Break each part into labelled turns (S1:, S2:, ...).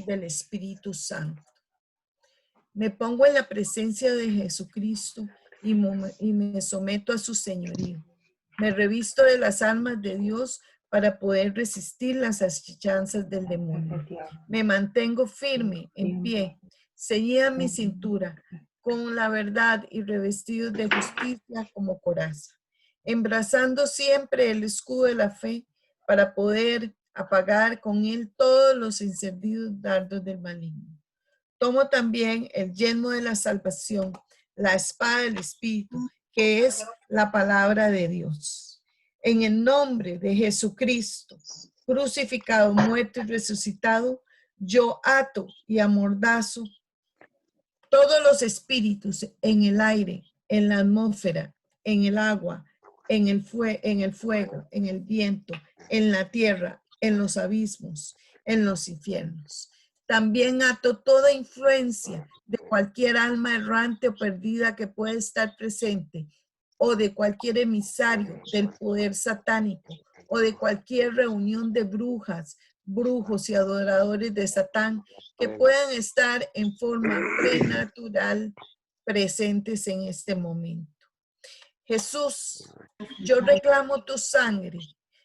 S1: del Espíritu Santo. Me pongo en la presencia de Jesucristo y me someto a su señorío. Me revisto de las armas de Dios para poder resistir las asechanzas del demonio. Me mantengo firme, en pie, ceñida mi cintura, con la verdad y revestido de justicia como coraza, embrazando siempre el escudo de la fe para poder apagar con él todos los encendidos dardos del maligno. Tomo también el yelmo de la salvación, la espada del Espíritu, que es la palabra de Dios. En el nombre de Jesucristo, crucificado, muerto y resucitado, yo ato y amordazo todos los espíritus en el aire, en la atmósfera, en el agua, en el fuego, en el viento, en la tierra, en los abismos, en los infiernos. También ato toda influencia de cualquier alma errante o perdida que pueda estar presente, o de cualquier emisario del poder satánico, o de cualquier reunión de brujas, brujos y adoradores de Satán que puedan estar en forma prenatural presentes en este momento. Jesús, yo reclamo tu sangre.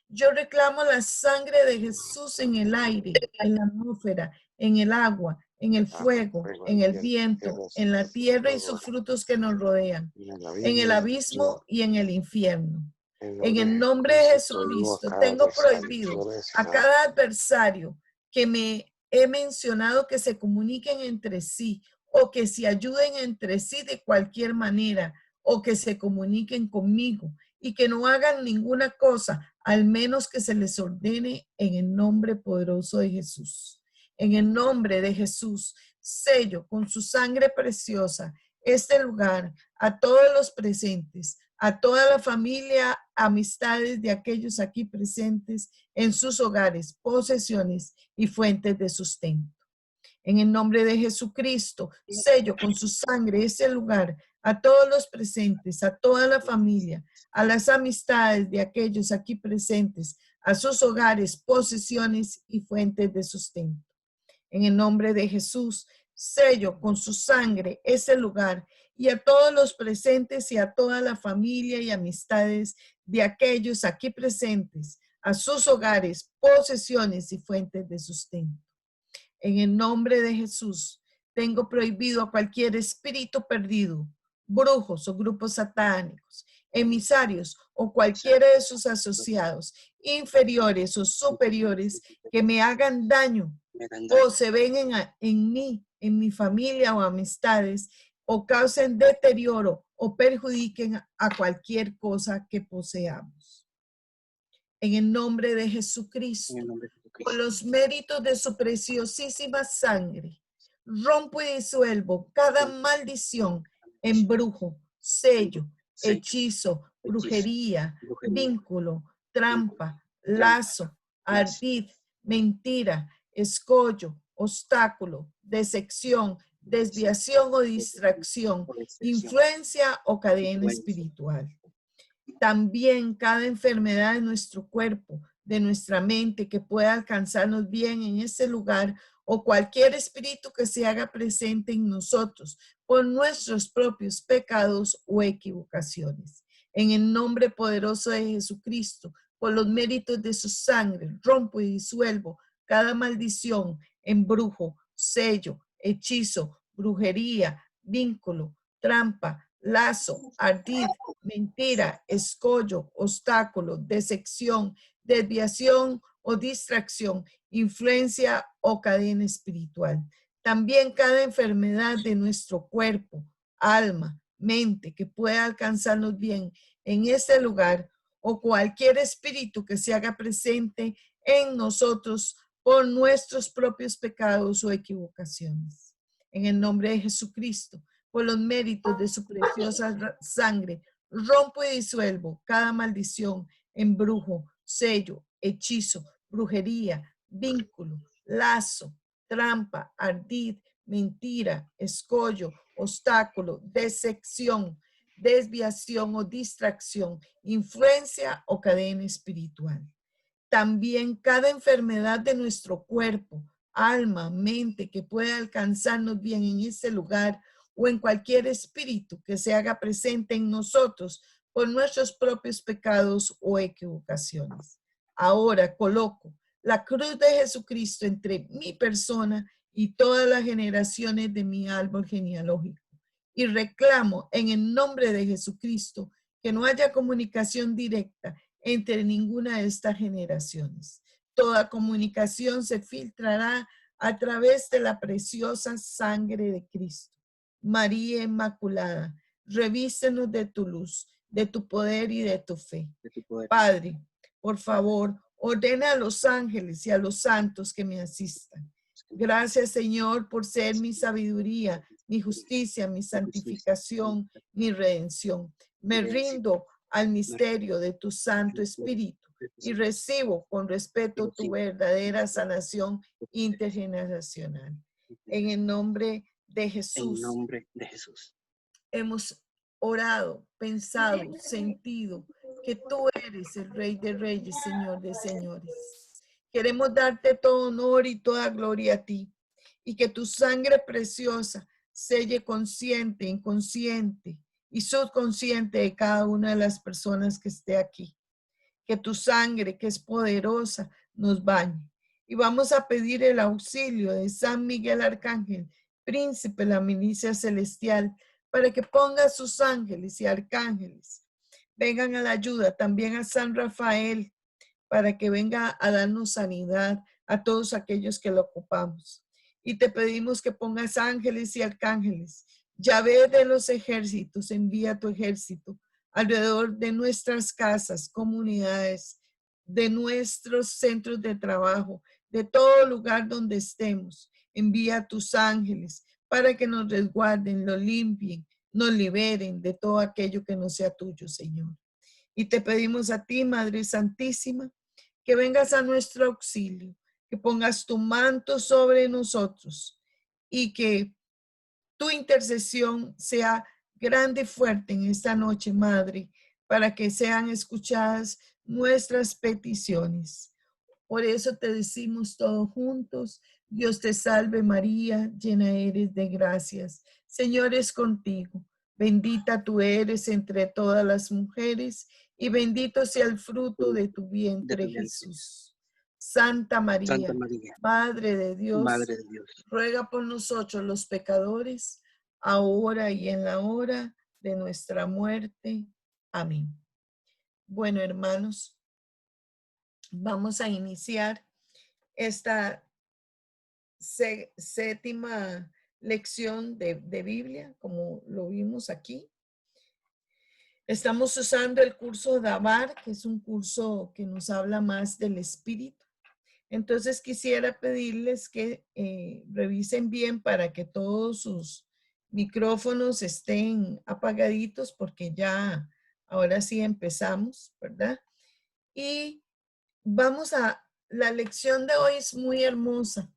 S1: Yo reclamo la sangre de Jesús en el aire, en la atmósfera, en el agua, en el fuego, en el viento, en la tierra y sus frutos que nos rodean, en el abismo y en el infierno. En el nombre de Jesucristo, tengo prohibido a cada adversario que me he mencionado que se comuniquen entre sí o que se ayuden entre sí de cualquier manera o que se comuniquen conmigo y que no hagan ninguna cosa, al menos que se les ordene en el nombre poderoso de Jesús. En el nombre de Jesús, sello con su sangre preciosa este lugar a todos los presentes, a toda la familia, amistades de aquellos aquí presentes en sus hogares, posesiones y fuentes de sustento. En el nombre de Jesucristo, sello con su sangre ese lugar a todos los presentes, a toda la familia, a las amistades de aquellos aquí presentes, a sus hogares, posesiones y fuentes de sustento. En el nombre de Jesús, sello con su sangre ese lugar y a todos los presentes y a toda la familia y amistades de aquellos aquí presentes, a sus hogares, posesiones y fuentes de sustento. En el nombre de Jesús, tengo prohibido a cualquier espíritu perdido, brujos o grupos satánicos, emisarios o cualquiera de sus asociados, inferiores o superiores, que me hagan daño o se ven en mí, en mi familia o amistades, o causen deterioro o perjudiquen a cualquier cosa que poseamos. En el nombre de Jesucristo, por los méritos de su preciosísima sangre, rompo y disuelvo cada maldición, embrujo, sello, hechizo, brujería, vínculo, trampa, lazo, ardid, mentira, escollo, obstáculo, decepción, desviación o distracción, influencia o cadena espiritual. También cada enfermedad de nuestro cuerpo, de nuestra mente, que pueda alcanzarnos bien en ese lugar, o cualquier espíritu que se haga presente en nosotros por nuestros propios pecados o equivocaciones. En el nombre poderoso de Jesucristo, por los méritos de su sangre, rompo y disuelvo cada maldición, embrujo, sello, hechizo, brujería, vínculo, trampa, lazo, ardid, mentira, escollo, obstáculo, decepción, desviación o distracción, influencia o cadena espiritual. También cada enfermedad de nuestro cuerpo, alma, mente, que pueda alcanzarnos bien en este lugar, o cualquier espíritu que se haga presente en nosotros por nuestros propios pecados o equivocaciones. En el nombre de Jesucristo, por los méritos de su preciosa sangre, rompo y disuelvo cada maldición, embrujo, sello, hechizo, brujería, vínculo, lazo, trampa, ardid, mentira, escollo, obstáculo, decepción, desviación o distracción, influencia o cadena espiritual. También cada enfermedad de nuestro cuerpo, alma, mente que pueda alcanzarnos bien en este lugar o en cualquier espíritu que se haga presente en nosotros por nuestros propios pecados o equivocaciones. Ahora coloco la cruz de Jesucristo entre mi persona y todas las generaciones de mi árbol genealógico. Y reclamo en el nombre de Jesucristo que no haya comunicación directa entre ninguna de estas generaciones. Toda comunicación se filtrará a través de la preciosa sangre de Cristo. María Inmaculada, revístenos de tu luz, de tu poder y de tu fe. Padre, por favor, ordena a los ángeles y a los santos que me asistan. Gracias, Señor, por ser mi sabiduría, mi justicia, mi santificación, mi redención. Me rindo al misterio de tu Santo Espíritu y recibo con respeto tu verdadera sanación intergeneracional. En el nombre de Jesús.
S2: En nombre de Jesús.
S1: Hemos orado, pensado, sentido que tú eres el Rey de Reyes, Señor de Señores. Queremos darte todo honor y toda gloria a ti, y que tu sangre preciosa selle consciente, inconsciente y subconsciente de cada una de las personas que esté aquí. Que tu sangre, que es poderosa, nos bañe. Y vamos a pedir el auxilio de San Miguel Arcángel, príncipe de la milicia celestial, para que ponga sus ángeles y arcángeles. Vengan a la ayuda, también a San Rafael, para que venga a darnos sanidad a todos aquellos que lo ocupamos. Y te pedimos que pongas ángeles y arcángeles. Yahvé de los ejércitos, envía tu ejército alrededor de nuestras casas, comunidades, de nuestros centros de trabajo, de todo lugar donde estemos. Envía a tus ángeles para que nos resguarden, lo limpien, nos liberen de todo aquello que no sea tuyo, Señor. Y te pedimos a ti, Madre Santísima, que vengas a nuestro auxilio, que pongas tu manto sobre nosotros y que tu intercesión sea grande y fuerte en esta noche, Madre, para que sean escuchadas nuestras peticiones. Por eso te decimos todos juntos, Dios te salve María, llena eres de gracias. Señor es contigo, bendita tú eres entre todas las mujeres y bendito sea el fruto de tu vientre, Jesús. Santa María, Madre de Dios, ruega por nosotros los pecadores, ahora y en la hora de nuestra muerte. Amén. Bueno, hermanos, vamos a iniciar esta séptima lección de Biblia, como lo vimos aquí. Estamos usando el curso Dabar, que es un curso que nos habla más del espíritu. Entonces quisiera pedirles que revisen bien para que todos sus micrófonos estén apagaditos, porque ya ahora sí empezamos, ¿verdad? Y vamos la lección de hoy es muy hermosa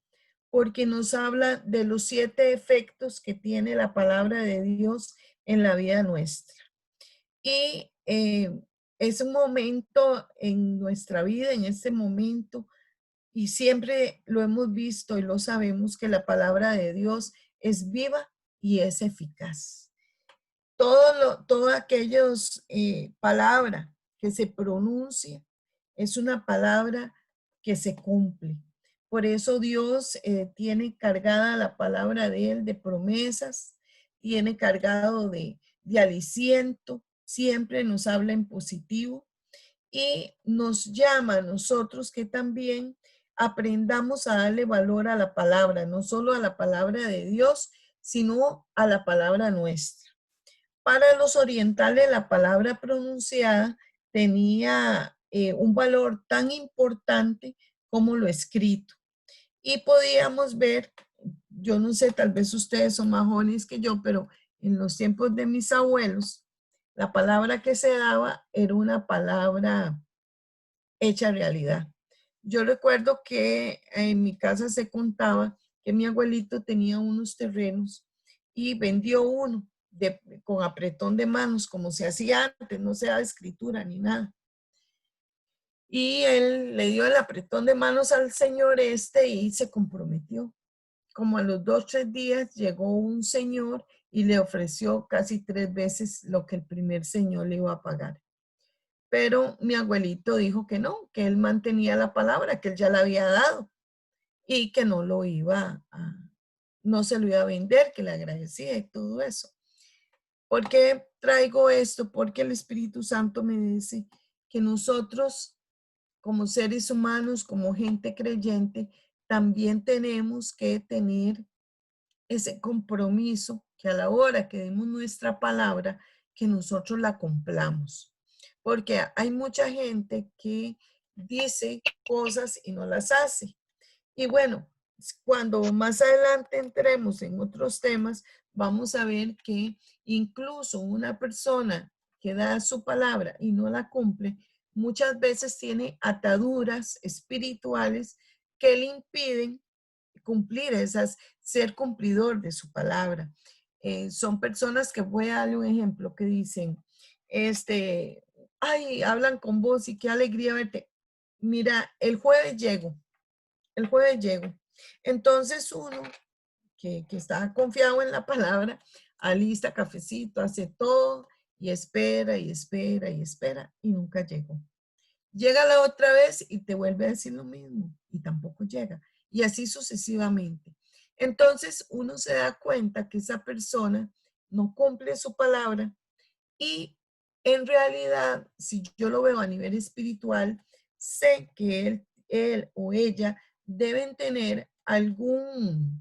S1: porque nos habla de los 7 efectos que tiene la palabra de Dios en la vida nuestra. Y es un momento en nuestra vida, en este momento, y siempre lo hemos visto y lo sabemos que la palabra de Dios es viva y es eficaz. Todo aquellos palabra que se pronuncia es una palabra que se cumple. Por eso Dios tiene cargada la palabra de Él de promesas, tiene cargado de aliciento, siempre nos habla en positivo y nos llama a nosotros que también aprendamos a darle valor a la palabra, no solo a la palabra de Dios, sino a la palabra nuestra. Para los orientales, la palabra pronunciada tenía un valor tan importante como lo escrito. Y podíamos ver, yo no sé, tal vez ustedes son más jóvenes que yo, pero en los tiempos de mis abuelos, la palabra que se daba era una palabra hecha realidad. Yo recuerdo que en mi casa se contaba que mi abuelito tenía unos terrenos y vendió uno con apretón de manos, como se hacía antes, no se daba escritura ni nada. Y él le dio el apretón de manos al señor y se comprometió. Como a los 2 o 3 días llegó un señor y le ofreció casi 3 veces lo que el primer señor le iba a pagar. Pero mi abuelito dijo que no, que él mantenía la palabra que él ya le había dado y que no lo iba no se lo iba a vender, que le agradecía y todo eso. ¿Por qué traigo esto? Porque el Espíritu Santo me dice que nosotros, como seres humanos, como gente creyente, también tenemos que tener ese compromiso que a la hora que demos nuestra palabra, que nosotros la cumplamos. Porque hay mucha gente que dice cosas y no las hace. Y bueno, cuando más adelante entremos en otros temas, vamos a ver que incluso una persona que da su palabra y no la cumple, muchas veces tiene ataduras espirituales que le impiden cumplir esas, ser cumplidor de su palabra. Son personas que, voy a darle un ejemplo, que dicen, ay, hablan con vos y qué alegría verte. Mira, el jueves llego. Entonces uno que está confiado en la palabra, alista cafecito, hace todo y espera y espera y espera y nunca llegó. Llega la otra vez y te vuelve a decir lo mismo y tampoco llega. Y así sucesivamente. Entonces uno se da cuenta que esa persona no cumple su palabra y en realidad, si yo lo veo a nivel espiritual, sé que él o ella deben tener alguna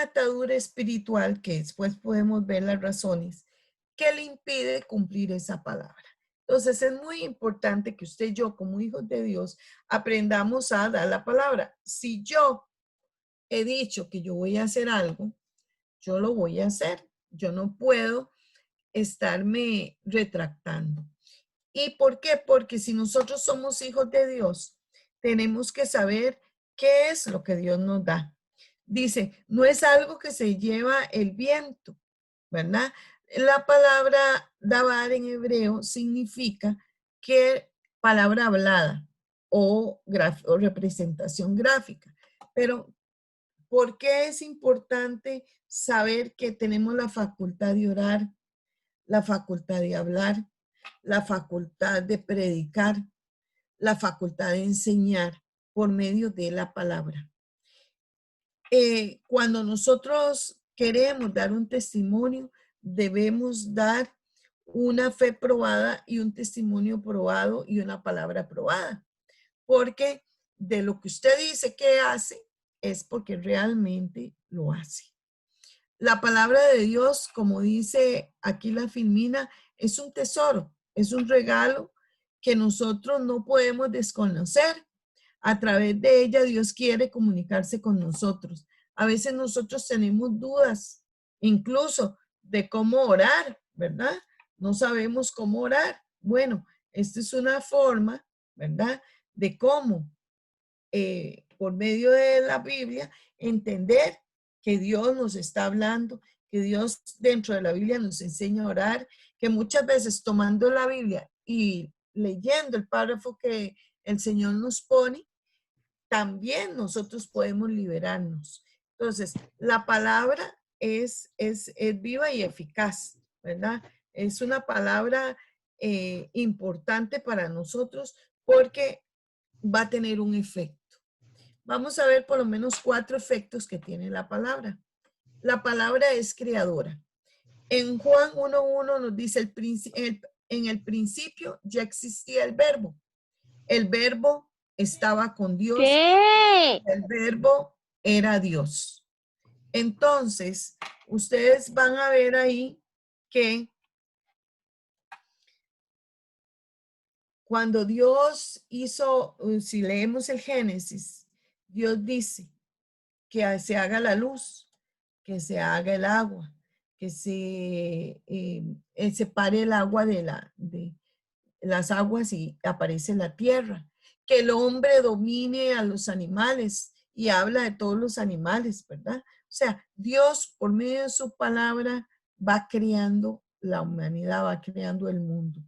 S1: atadura espiritual, que después podemos ver las razones, que le impide cumplir esa palabra. Entonces es muy importante que usted y yo, como hijos de Dios, aprendamos a dar la palabra. Si yo he dicho que yo voy a hacer algo, yo lo voy a hacer. Yo no puedo estarme retractando. ¿Y por qué? Porque si nosotros somos hijos de Dios, tenemos que saber qué es lo que Dios nos da. Dice, no es algo que se lleva el viento, ¿verdad? La palabra dabar en hebreo significa que palabra hablada o representación gráfica. Pero, ¿por qué es importante saber que tenemos la facultad de orar, la facultad de hablar, la facultad de predicar, la facultad de enseñar por medio de la palabra? Cuando nosotros queremos dar un testimonio, debemos dar una fe probada y un testimonio probado y una palabra probada. Porque de lo que usted dice que hace, es porque realmente lo hace. La palabra de Dios, como dice aquí la Filmina, es un tesoro, es un regalo que nosotros no podemos desconocer. A través de ella Dios quiere comunicarse con nosotros. A veces nosotros tenemos dudas, incluso de cómo orar, ¿verdad? No sabemos cómo orar. Bueno, esta es una forma, ¿verdad? De cómo, por medio de la Biblia, entender que Dios nos está hablando, que Dios dentro de la Biblia nos enseña a orar, que muchas veces tomando la Biblia y leyendo el párrafo que el Señor nos pone, también nosotros podemos liberarnos. Entonces, la palabra es viva y eficaz, ¿verdad? Es una palabra importante para nosotros porque va a tener un efecto. Vamos a ver por lo menos 4 efectos que tiene la palabra. La palabra es creadora. En Juan 1:1 nos dice, en el principio ya existía el verbo. El verbo estaba con Dios.
S2: ¿Qué?
S1: El verbo era Dios. Entonces, ustedes van a ver ahí que cuando Dios hizo, si leemos el Génesis, Dios dice que se haga la luz, que se haga el agua, que se separe el agua de las aguas y aparece la tierra, que el hombre domine a los animales y habla de todos los animales, ¿verdad? O sea, Dios por medio de su palabra va creando la humanidad, va creando el mundo.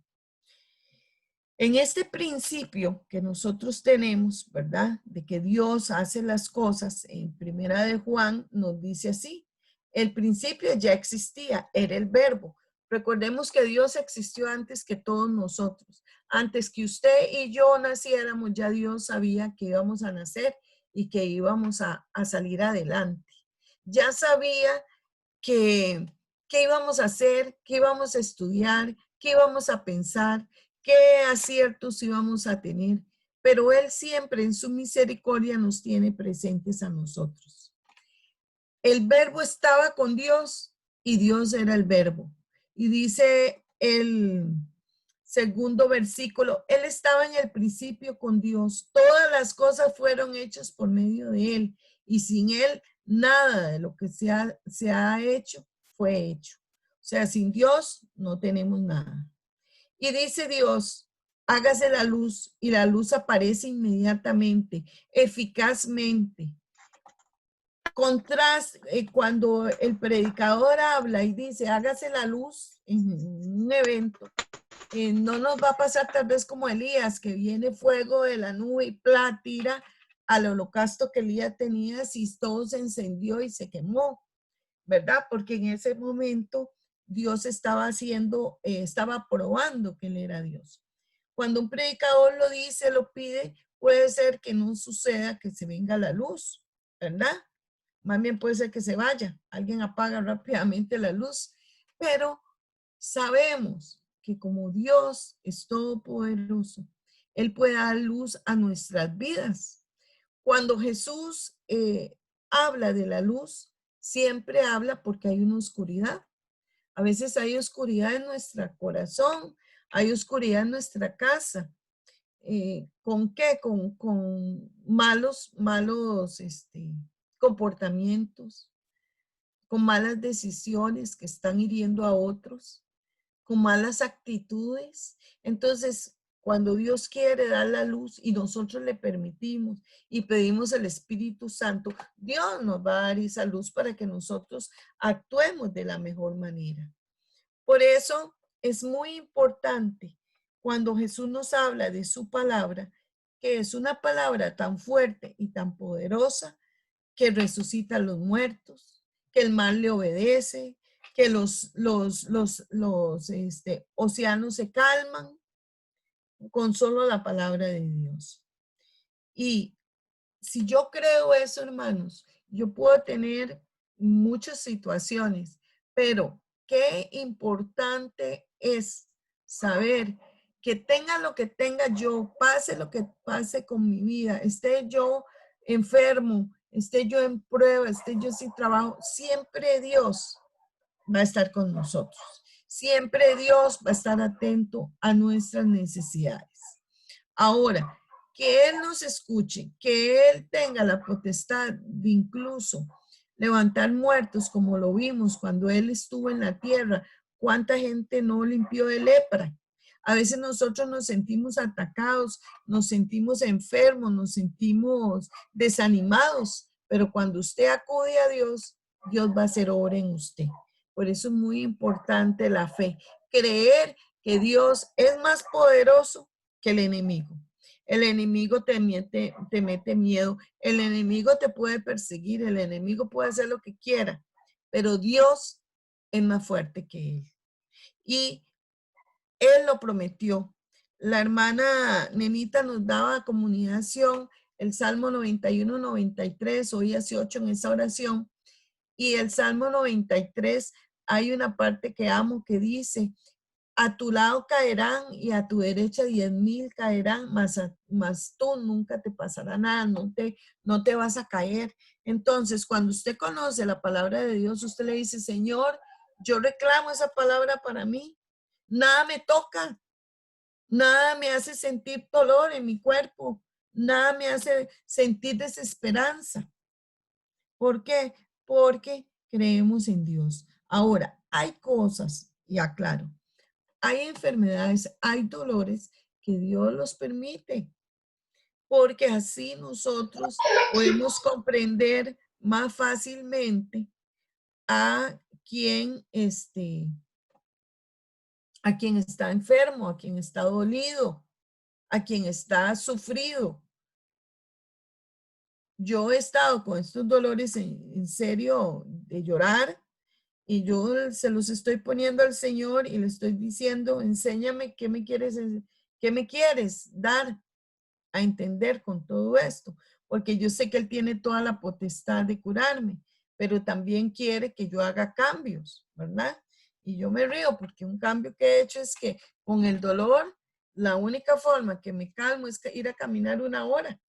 S1: En este principio que nosotros tenemos, ¿verdad? De que Dios hace las cosas, en Primera de Juan nos dice así, el principio ya existía, era el verbo. Recordemos que Dios existió antes que todos nosotros. Antes que usted y yo naciéramos, ya Dios sabía que íbamos a nacer y que íbamos a salir adelante. Ya sabía que qué íbamos a hacer, qué íbamos a estudiar, qué íbamos a pensar, qué aciertos íbamos a tener, pero Él siempre en su misericordia nos tiene presentes a nosotros. El verbo estaba con Dios y Dios era el verbo. Y dice el segundo versículo, Él estaba en el principio con Dios. Todas las cosas fueron hechas por medio de Él y sin Él nada de lo que se ha hecho fue hecho. O sea, sin Dios no tenemos nada. Y dice Dios, hágase la luz y la luz aparece inmediatamente, eficazmente. Cuando el predicador habla y dice, hágase la luz en un evento, no nos va a pasar tal vez como Elías, que viene fuego de la nube y tira al holocausto que Elías tenía, si todo se encendió y se quemó, ¿verdad? Porque en ese momento Dios estaba probando que Él era Dios. Cuando un predicador lo dice, lo pide, puede ser que no suceda que se venga la luz, ¿verdad? Más bien puede ser que se vaya, alguien apaga rápidamente la luz, pero sabemos que como Dios es todopoderoso, Él puede dar luz a nuestras vidas. Cuando Jesús habla de la luz, siempre habla porque hay una oscuridad. A veces hay oscuridad en nuestro corazón, hay oscuridad en nuestra casa. ¿Con qué? Con malos comportamientos, con malas decisiones que están hiriendo a otros, con malas actitudes. Entonces, cuando Dios quiere dar la luz y nosotros le permitimos y pedimos el Espíritu Santo, Dios nos va a dar esa luz para que nosotros actuemos de la mejor manera. Por eso es muy importante cuando Jesús nos habla de su palabra, que es una palabra tan fuerte y tan poderosa que resucita a los muertos, que el mal le obedece, que los océanos se calman con solo la palabra de Dios. Y si yo creo eso, hermanos, yo puedo tener muchas situaciones, pero qué importante es saber que tenga lo que tenga yo, pase lo que pase con mi vida, esté yo enfermo, esté yo en prueba, esté yo sin trabajo, siempre Dios va a estar con nosotros. Siempre Dios va a estar atento a nuestras necesidades. Ahora, que Él nos escuche, que Él tenga la potestad de incluso levantar muertos, como lo vimos cuando Él estuvo en la tierra. ¿Cuánta gente no limpió de lepra? A veces nosotros nos sentimos atacados, nos sentimos enfermos, nos sentimos desanimados, pero cuando usted acude a Dios, Dios va a hacer obra en usted. Por eso es muy importante la fe, creer que Dios es más poderoso que el enemigo. El enemigo te mete miedo, el enemigo te puede perseguir, el enemigo puede hacer lo que quiera, pero Dios es más fuerte que él. Y él lo prometió. La hermana Nenita nos daba comunicación, el Salmo 91, 93, hoy hace 8 en esa oración. Y el Salmo 93, hay una parte que amo que dice, a tu lado caerán y a tu derecha 10,000 caerán, mas tú nunca te pasará nada, no te vas a caer. Entonces, cuando usted conoce la palabra de Dios, usted le dice, Señor, yo reclamo esa palabra para mí. Nada me toca, nada me hace sentir dolor en mi cuerpo, nada me hace sentir desesperanza. ¿Por qué? Porque creemos en Dios. Ahora, hay cosas, y aclaro, hay enfermedades, hay dolores que Dios los permite, porque así nosotros podemos comprender más fácilmente a a quien está enfermo, a quien está dolido, a quien está sufrido. Yo he estado con estos dolores en serio de llorar y yo se los estoy poniendo al Señor y le estoy diciendo, enséñame qué me quieres dar a entender con todo esto, porque yo sé que Él tiene toda la potestad de curarme, pero también quiere que yo haga cambios, ¿verdad? Y yo me río porque un cambio que he hecho es que con el dolor, la única forma que me calmo es ir a caminar 1 hora.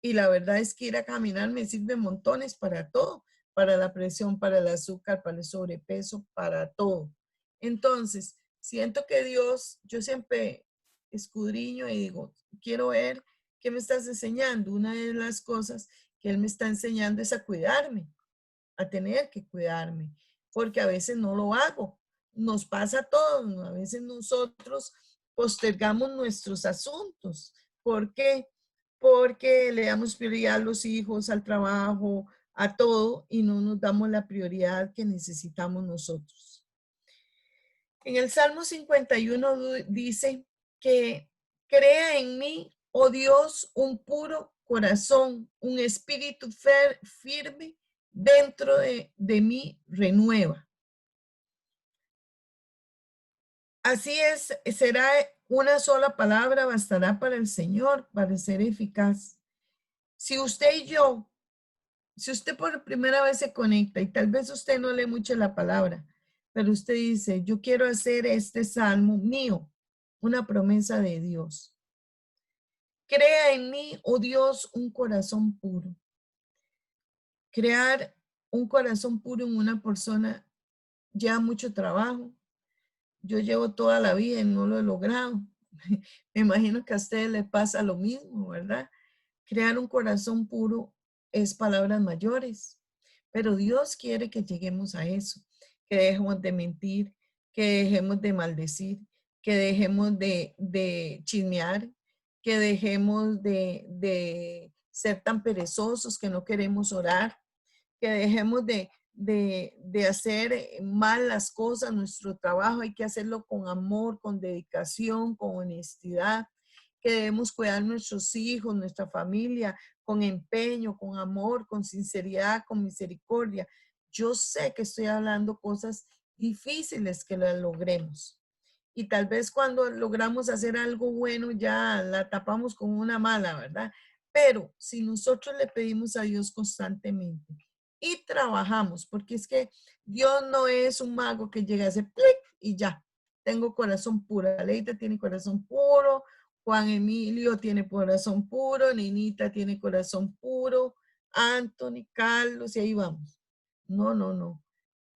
S1: Y la verdad es que ir a caminar me sirve montones para todo, para la presión, para el azúcar, para el sobrepeso, para todo. Entonces, siento que Dios, yo siempre escudriño y digo, quiero ver qué me estás enseñando. Una de las cosas que Él me está enseñando es a cuidarme, a tener que cuidarme, porque a veces no lo hago. Nos pasa a todos, a veces nosotros postergamos nuestros asuntos. ¿Por qué? Porque le damos prioridad a los hijos, al trabajo, a todo, y no nos damos la prioridad que necesitamos nosotros. En el Salmo 51 dice que crea en mí, oh Dios, un puro corazón, un espíritu firme dentro de mí renueva. Así es, será una sola palabra, bastará para el Señor, para ser eficaz. Si usted y yo, si usted por primera vez se conecta y tal vez usted no lee mucho la palabra, pero usted dice, yo quiero hacer este salmo mío, una promesa de Dios. Crea en mí, oh Dios, un corazón puro. Crear un corazón puro en una persona lleva mucho trabajo. Yo llevo toda la vida y no lo he logrado. Me imagino que a ustedes les pasa lo mismo, ¿verdad? Crear un corazón puro es palabras mayores, pero Dios quiere que lleguemos a eso, que dejemos de mentir, que dejemos de maldecir, que dejemos de chismear, que dejemos de ser tan perezosos que no queremos orar, que dejemos de hacer mal las cosas, nuestro trabajo hay que hacerlo con amor, con dedicación, con honestidad, que debemos cuidar nuestros hijos, nuestra familia, con empeño, con amor, con sinceridad, con misericordia. Yo sé que estoy hablando cosas difíciles que las logremos. Y tal vez cuando logramos hacer algo bueno ya la tapamos con una mala, ¿verdad? Pero si nosotros le pedimos a Dios constantemente y trabajamos, porque es que Dios no es un mago que llega a hacer clic y ya, tengo corazón puro. Leita tiene corazón puro, Juan Emilio tiene corazón puro, Ninita tiene corazón puro, Anthony, Carlos, y ahí vamos. No, no, no.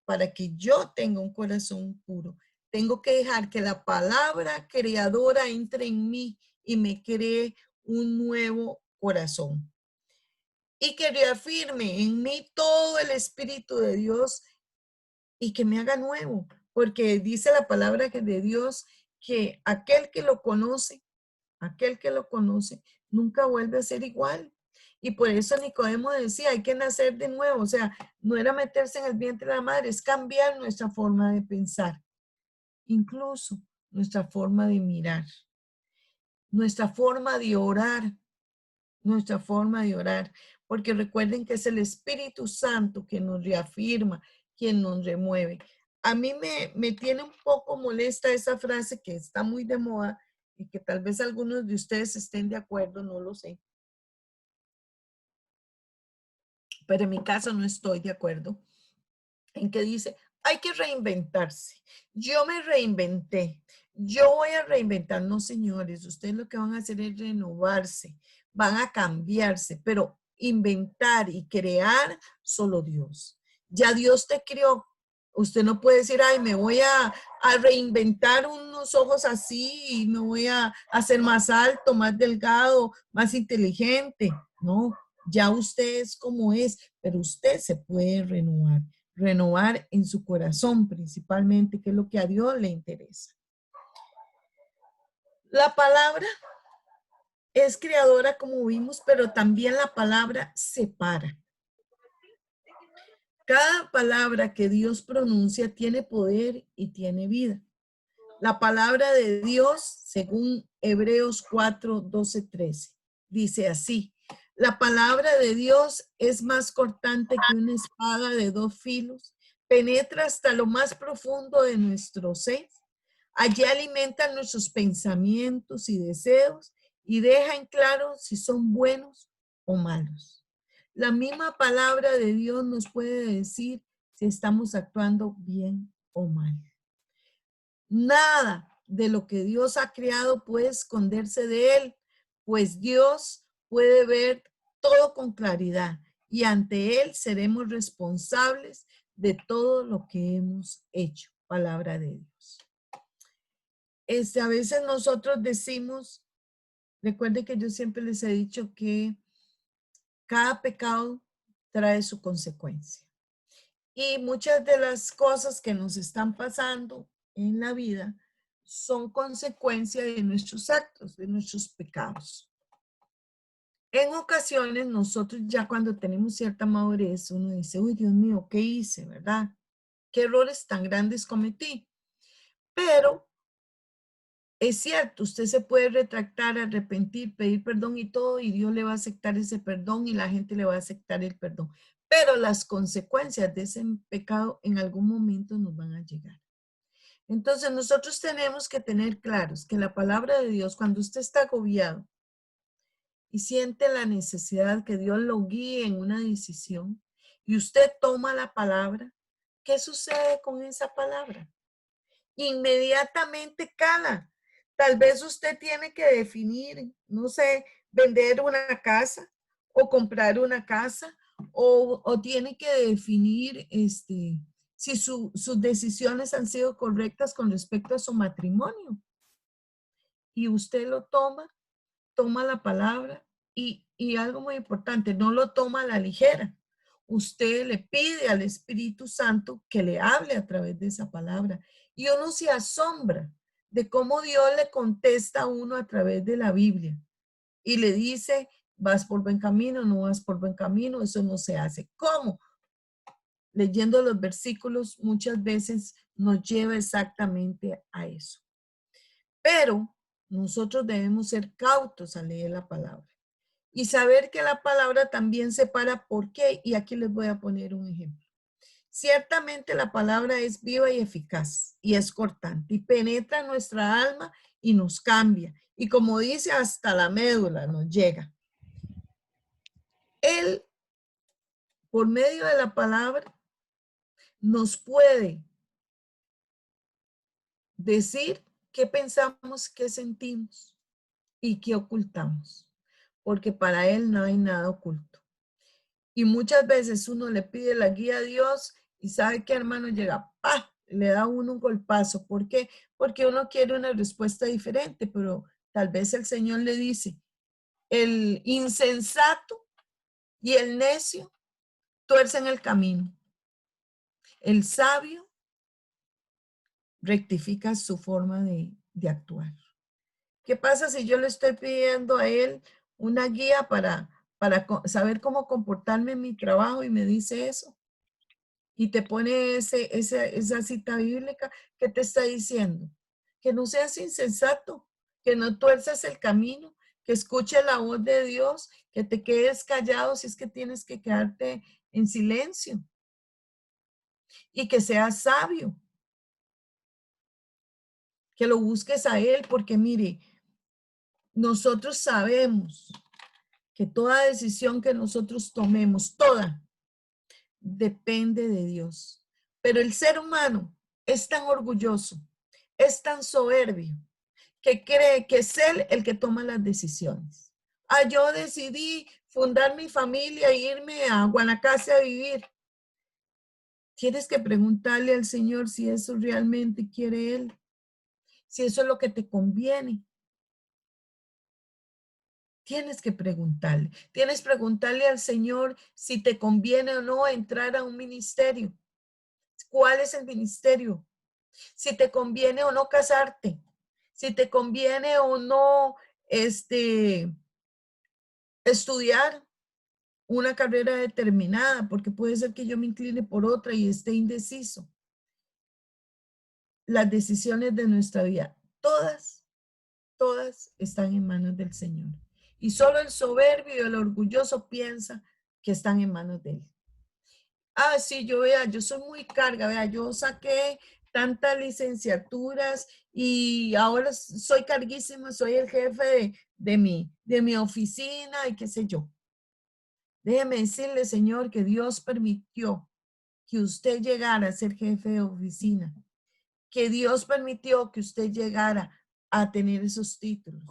S1: Para que yo tenga un corazón puro, tengo que dejar que la palabra creadora entre en mí y me cree un nuevo corazón. Y que reafirme en mí todo el Espíritu de Dios y que me haga nuevo. Porque dice la palabra de Dios que aquel que lo conoce, nunca vuelve a ser igual. Y por eso Nicodemo decía, hay que nacer de nuevo. O sea, no era meterse en el vientre de la madre, es cambiar nuestra forma de pensar. Incluso nuestra forma de mirar, nuestra forma de orar, porque recuerden que es el Espíritu Santo quien nos reafirma, quien nos remueve. A mí me tiene un poco molesta esa frase que está muy de moda y que tal vez algunos de ustedes estén de acuerdo, no lo sé. Pero en mi caso no estoy de acuerdo, en que dice, hay que reinventarse. Yo me reinventé. Yo voy a reinventar. No, señores, ustedes lo que van a hacer es renovarse, van a cambiarse, pero inventar y crear solo Dios. Ya Dios te creó. Usted no puede decir, ay, me voy a reinventar unos ojos así y me voy a hacer más alto, más delgado, más inteligente. No, ya usted es como es, pero usted se puede renovar en su corazón principalmente, que es lo que a Dios le interesa. La palabra es creadora, como vimos, pero también la palabra separa. Cada palabra que Dios pronuncia tiene poder y tiene vida. La palabra de Dios, según Hebreos 4, 12, 13, dice así: la palabra de Dios es más cortante que una espada de dos filos, penetra hasta lo más profundo de nuestro ser. Allí alimenta nuestros pensamientos y deseos y deja en claro si son buenos o malos. La misma palabra de Dios nos puede decir si estamos actuando bien o mal. Nada de lo que Dios ha creado puede esconderse de él, pues Dios puede ver todo con claridad y ante él seremos responsables de todo lo que hemos hecho. Palabra de Dios. A veces nosotros decimos, recuerde que yo siempre les he dicho que cada pecado trae su consecuencia. Y muchas de las cosas que nos están pasando en la vida son consecuencia de nuestros actos, de nuestros pecados. En ocasiones nosotros ya cuando tenemos cierta madurez, uno dice, uy, Dios mío, ¿qué hice, verdad? ¿Qué errores tan grandes cometí? Pero es cierto, usted se puede retractar, arrepentir, pedir perdón y todo, y Dios le va a aceptar ese perdón y la gente le va a aceptar el perdón. Pero las consecuencias de ese pecado en algún momento nos van a llegar. Entonces nosotros tenemos que tener claros que la palabra de Dios, cuando usted está agobiado y siente la necesidad que Dios lo guíe en una decisión y usted toma la palabra, ¿qué sucede con esa palabra? Inmediatamente cala. Tal vez usted tiene que definir, no sé, vender una casa o comprar una casa o tiene que definir si sus decisiones han sido correctas con respecto a su matrimonio. Y usted lo toma la palabra y algo muy importante, no lo toma a la ligera. Usted le pide al Espíritu Santo que le hable a través de esa palabra. Y uno se asombra de cómo Dios le contesta a uno a través de la Biblia. Y le dice, vas por buen camino, no vas por buen camino, eso no se hace. ¿Cómo? Leyendo los versículos muchas veces nos lleva exactamente a eso. Pero nosotros debemos ser cautos al leer la palabra. Y saber que la palabra también separa por qué. Y aquí les voy a poner un ejemplo. Ciertamente la palabra es viva y eficaz y es cortante y penetra nuestra alma y nos cambia. Y como dice, hasta la médula nos llega. Él, por medio de la palabra, nos puede decir qué pensamos, qué sentimos y qué ocultamos. Porque para él no hay nada oculto. Y muchas veces uno le pide la guía a Dios y sabe que hermano llega, ¡pah! Le da uno un golpazo. ¿Por qué? Porque uno quiere una respuesta diferente, pero tal vez el Señor le dice, el insensato y el necio tuercen el camino. El sabio rectifica su forma de actuar. ¿Qué pasa si yo le estoy pidiendo a él una guía para saber cómo comportarme en mi trabajo y me dice eso? Y te pone esa cita bíblica que te está diciendo que no seas insensato, que no tuerzas el camino, que escuches la voz de Dios, que te quedes callado si es que tienes que quedarte en silencio y que seas sabio, que lo busques a Él, porque mire, nosotros sabemos que toda decisión que nosotros tomemos, toda, depende de Dios. Pero el ser humano es tan orgulloso, es tan soberbio, que cree que es él el que toma las decisiones. Ah, yo decidí fundar mi familia e irme a Guanacaste a vivir. Tienes que preguntarle al Señor si eso realmente quiere Él, si eso es lo que te conviene. Tienes que preguntarle. Tienes que preguntarle al Señor si te conviene o no entrar a un ministerio. ¿Cuál es el ministerio? Si te conviene o no casarte. Si te conviene o no estudiar una carrera determinada, porque puede ser que yo me incline por otra y esté indeciso. las decisiones de nuestra vida, todas están en manos del Señor. Y solo el soberbio y el orgulloso piensa que están en manos de Él. Ah, sí, yo soy muy carga, vea, yo saqué tantas licenciaturas y ahora soy carguísima, soy el jefe de mi oficina y qué sé yo. Déjeme decirle, Señor, que Dios permitió que usted llegara a ser jefe de oficina, que Dios permitió que usted llegara a tener esos títulos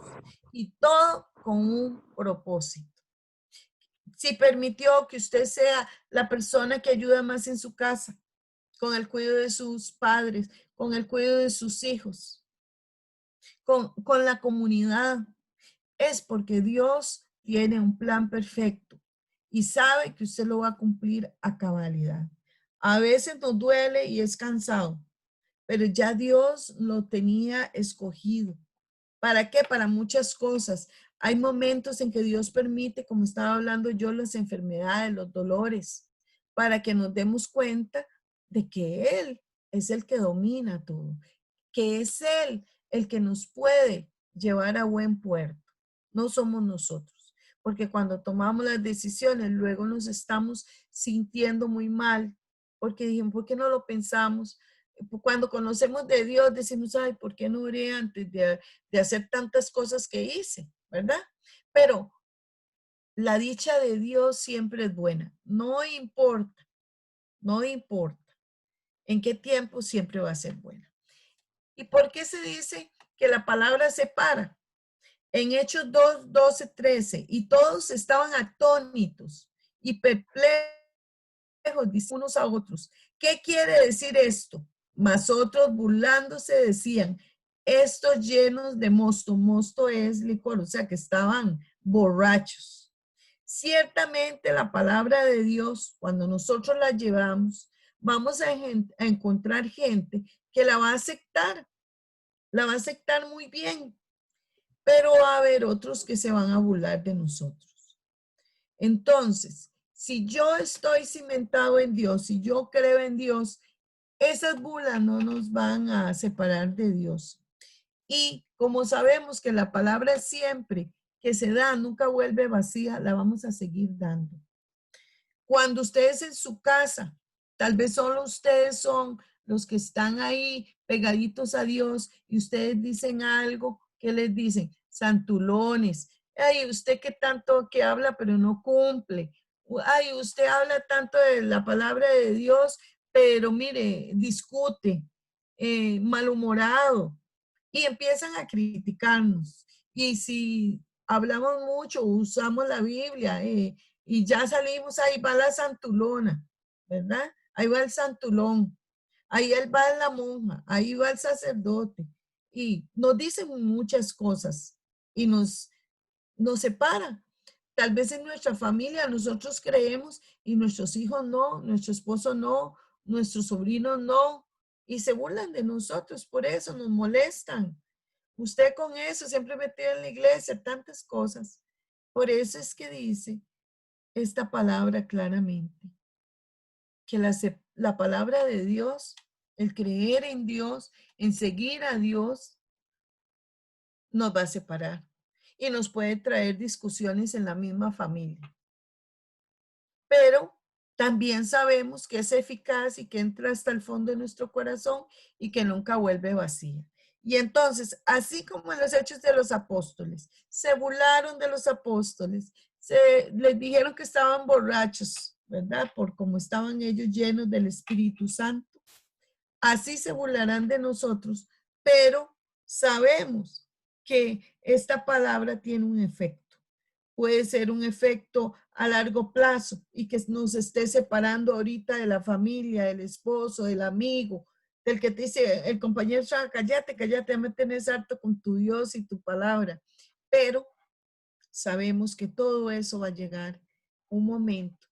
S1: y todo con un propósito. Si permitió que usted sea la persona que ayuda más en su casa, con el cuidado de sus padres, con el cuidado de sus hijos, con la comunidad, es porque Dios tiene un plan perfecto y sabe que usted lo va a cumplir a cabalidad. A veces nos duele y es cansado, pero ya Dios lo tenía escogido. ¿Para qué? Para muchas cosas. Hay momentos en que Dios permite, como estaba hablando yo, las enfermedades, los dolores, para que nos demos cuenta de que Él es el que domina todo, que es Él el que nos puede llevar a buen puerto. No somos nosotros, porque cuando tomamos las decisiones, luego nos estamos sintiendo muy mal, porque dijimos, ¿por qué no lo pensamos? Cuando conocemos de Dios, decimos, ay, ¿por qué no oré antes de hacer tantas cosas que hice? ¿Verdad? Pero la dicha de Dios siempre es buena. No importa en qué tiempo, siempre va a ser buena. ¿Y por qué se dice que la palabra separa? En Hechos 2, 12, 13, y todos estaban atónitos y perplejos, dicen unos a otros, ¿qué quiere decir esto? Mas otros burlándose decían, estos llenos de mosto, mosto es licor, o sea que estaban borrachos. Ciertamente la palabra de Dios, cuando nosotros la llevamos, vamos a encontrar gente que la va a aceptar muy bien, pero va a haber otros que se van a burlar de nosotros. Entonces, si yo estoy cimentado en Dios, si yo creo en Dios, esas burlas no nos van a separar de Dios. Y como sabemos que la palabra siempre que se da nunca vuelve vacía, la vamos a seguir dando. Cuando ustedes en su casa, tal vez solo ustedes son los que están ahí pegaditos a Dios y ustedes dicen algo, ¿qué les dicen? Santulones. Ay, usted que tanto que habla pero no cumple. Ay, usted habla tanto de la palabra de Dios, pero mire, discute, malhumorado y empiezan a criticarnos. Y si hablamos mucho, usamos la Biblia, y ya salimos, ahí va la santulona, ¿verdad? Ahí va el santulón, ahí va la monja, ahí va el sacerdote. Y nos dicen muchas cosas y nos separa. Tal vez en nuestra familia nosotros creemos y nuestros hijos no, nuestro esposo no, nuestros sobrinos no, y se burlan de nosotros, por eso nos molestan. Usted con eso siempre metido en la iglesia, tantas cosas. Por eso es que dice esta palabra claramente, que la palabra de Dios, el creer en Dios, en seguir a Dios, nos va a separar y nos puede traer discusiones en la misma familia. Pero también sabemos que es eficaz y que entra hasta el fondo de nuestro corazón y que nunca vuelve vacía. Y entonces, así como en los hechos de los apóstoles, se burlaron de los apóstoles, les dijeron que estaban borrachos, ¿verdad? Por cómo estaban ellos llenos del Espíritu Santo. Así se burlarán de nosotros, pero sabemos que esta palabra tiene un efecto. Puede ser un efecto a largo plazo y que nos esté separando ahorita de la familia, del esposo, del amigo, del que te dice el compañero, cállate, cállate, me tenés harto con tu Dios y tu palabra. Pero sabemos que todo eso va a llegar un momento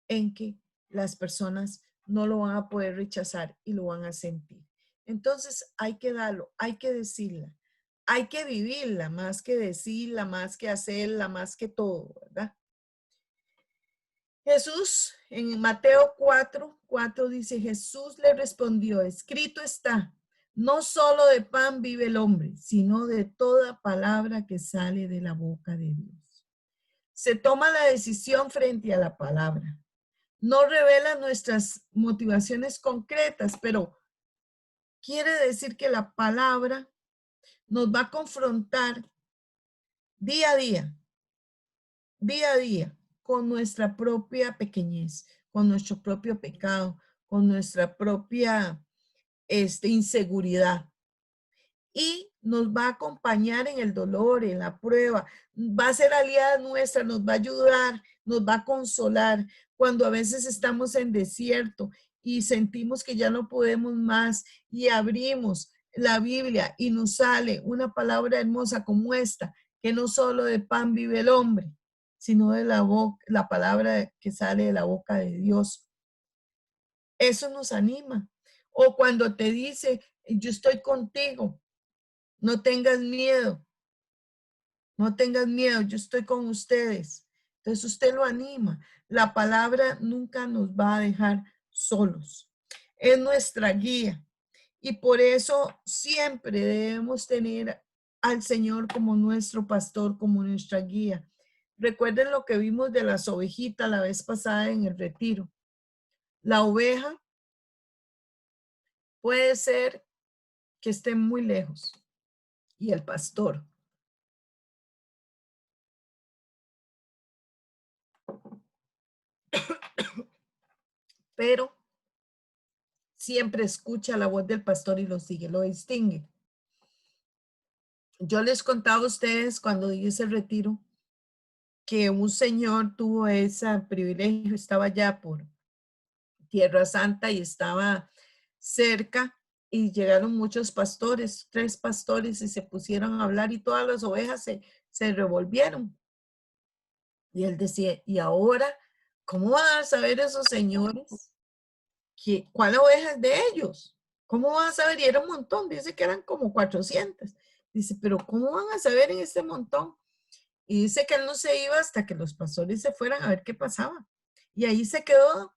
S1: en que las personas no lo van a poder rechazar y lo van a sentir. Entonces hay que darlo, hay que decirla, hay que vivirla más que decirla, más que hacerla, más que todo, ¿verdad? Jesús en Mateo 4, 4 dice, Jesús le respondió, escrito está, No solo de pan vive el hombre, sino de toda palabra que sale de la boca de Dios. Se toma la decisión frente a la palabra. No revela nuestras motivaciones concretas, pero quiere decir que la palabra nos va a confrontar día a día, con nuestra propia pequeñez, con nuestro propio pecado, con nuestra propia inseguridad. Y nos va a acompañar en el dolor, en la prueba, va a ser aliada nuestra, nos va a ayudar, nos va a consolar cuando a veces estamos en desierto y sentimos que ya no podemos más y abrimos la Biblia y nos sale una palabra hermosa como esta, que no solo de pan vive el hombre, sino de la palabra que sale de la boca de Dios. Eso nos anima. O cuando te dice, yo estoy contigo, no tengas miedo, no tengas miedo, yo estoy con ustedes. Entonces usted lo anima. La palabra nunca nos va a dejar solos. Es nuestra guía. Y por eso siempre debemos tener al Señor como nuestro pastor, como nuestra guía. Recuerden lo que vimos de las ovejitas la vez pasada en el retiro. La oveja puede ser que esté muy lejos y el pastor. Pero siempre escucha la voz del pastor y lo sigue, lo distingue. Yo les contaba a ustedes cuando di ese retiro que un señor tuvo ese privilegio, estaba allá por Tierra Santa y estaba cerca y llegaron muchos pastores, 3 pastores y se pusieron a hablar y todas las ovejas se revolvieron. Y él decía, ¿y ahora cómo van a saber esos señores cuál oveja es de ellos? ¿Cómo van a saber? Y era un montón, dice que eran como 400. Dice, pero ¿cómo van a saber en este montón? Y dice que él no se iba hasta que los pastores se fueran a ver qué pasaba. Y ahí se quedó.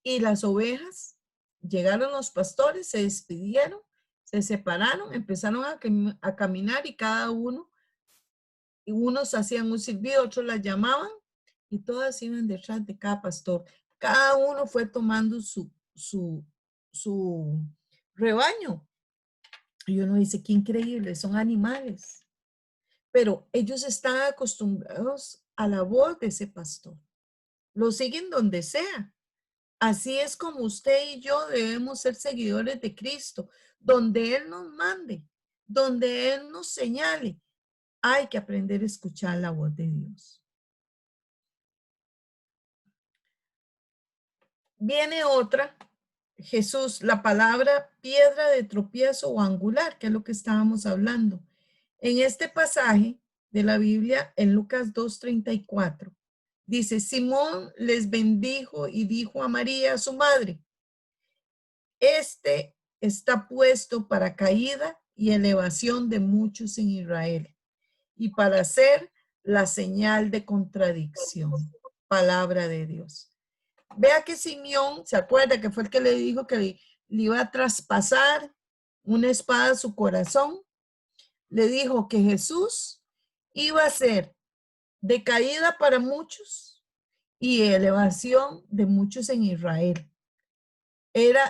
S1: Y las ovejas, llegaron los pastores, se despidieron, se separaron, empezaron a caminar y cada uno, y unos hacían un silbido, otros las llamaban y todas iban detrás de cada pastor. Cada uno fue tomando su rebaño. Y uno dice, qué increíble, son animales. Pero ellos están acostumbrados a la voz de ese pastor. Lo siguen donde sea. Así es como usted y yo debemos ser seguidores de Cristo. Donde Él nos mande, donde Él nos señale, hay que aprender a escuchar la voz de Dios. Viene otra, Jesús, la palabra piedra de tropiezo o angular, que es lo que estábamos hablando. En este pasaje de la Biblia, en Lucas 2:34, dice, Simón les bendijo y dijo a María, su madre, este está puesto para caída y elevación de muchos en Israel y para hacer la señal de contradicción. Palabra de Dios. Vea que Simeón, ¿se acuerda que fue el que le dijo que le iba a traspasar una espada a su corazón? Le dijo que Jesús iba a ser de caída para muchos y elevación de muchos en Israel.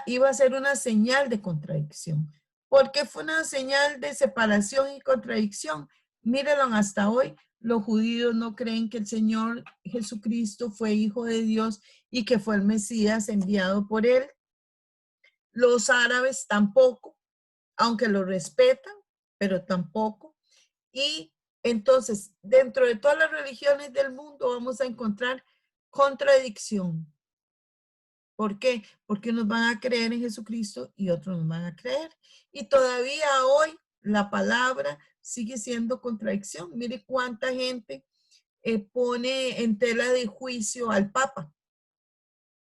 S1: Iba a ser una señal de contradicción. ¿Por qué fue una señal de separación y contradicción? Mírenlo hasta hoy. Los judíos no creen que el Señor Jesucristo fue hijo de Dios y que fue el Mesías enviado por él. Los árabes tampoco, aunque lo respetan, pero tampoco. Y entonces, dentro de todas las religiones del mundo vamos a encontrar contradicción. ¿Por qué? Porque unos van a creer en Jesucristo y otros no van a creer. Y todavía hoy la palabra sigue siendo contradicción. Mire cuánta gente pone en tela de juicio al Papa,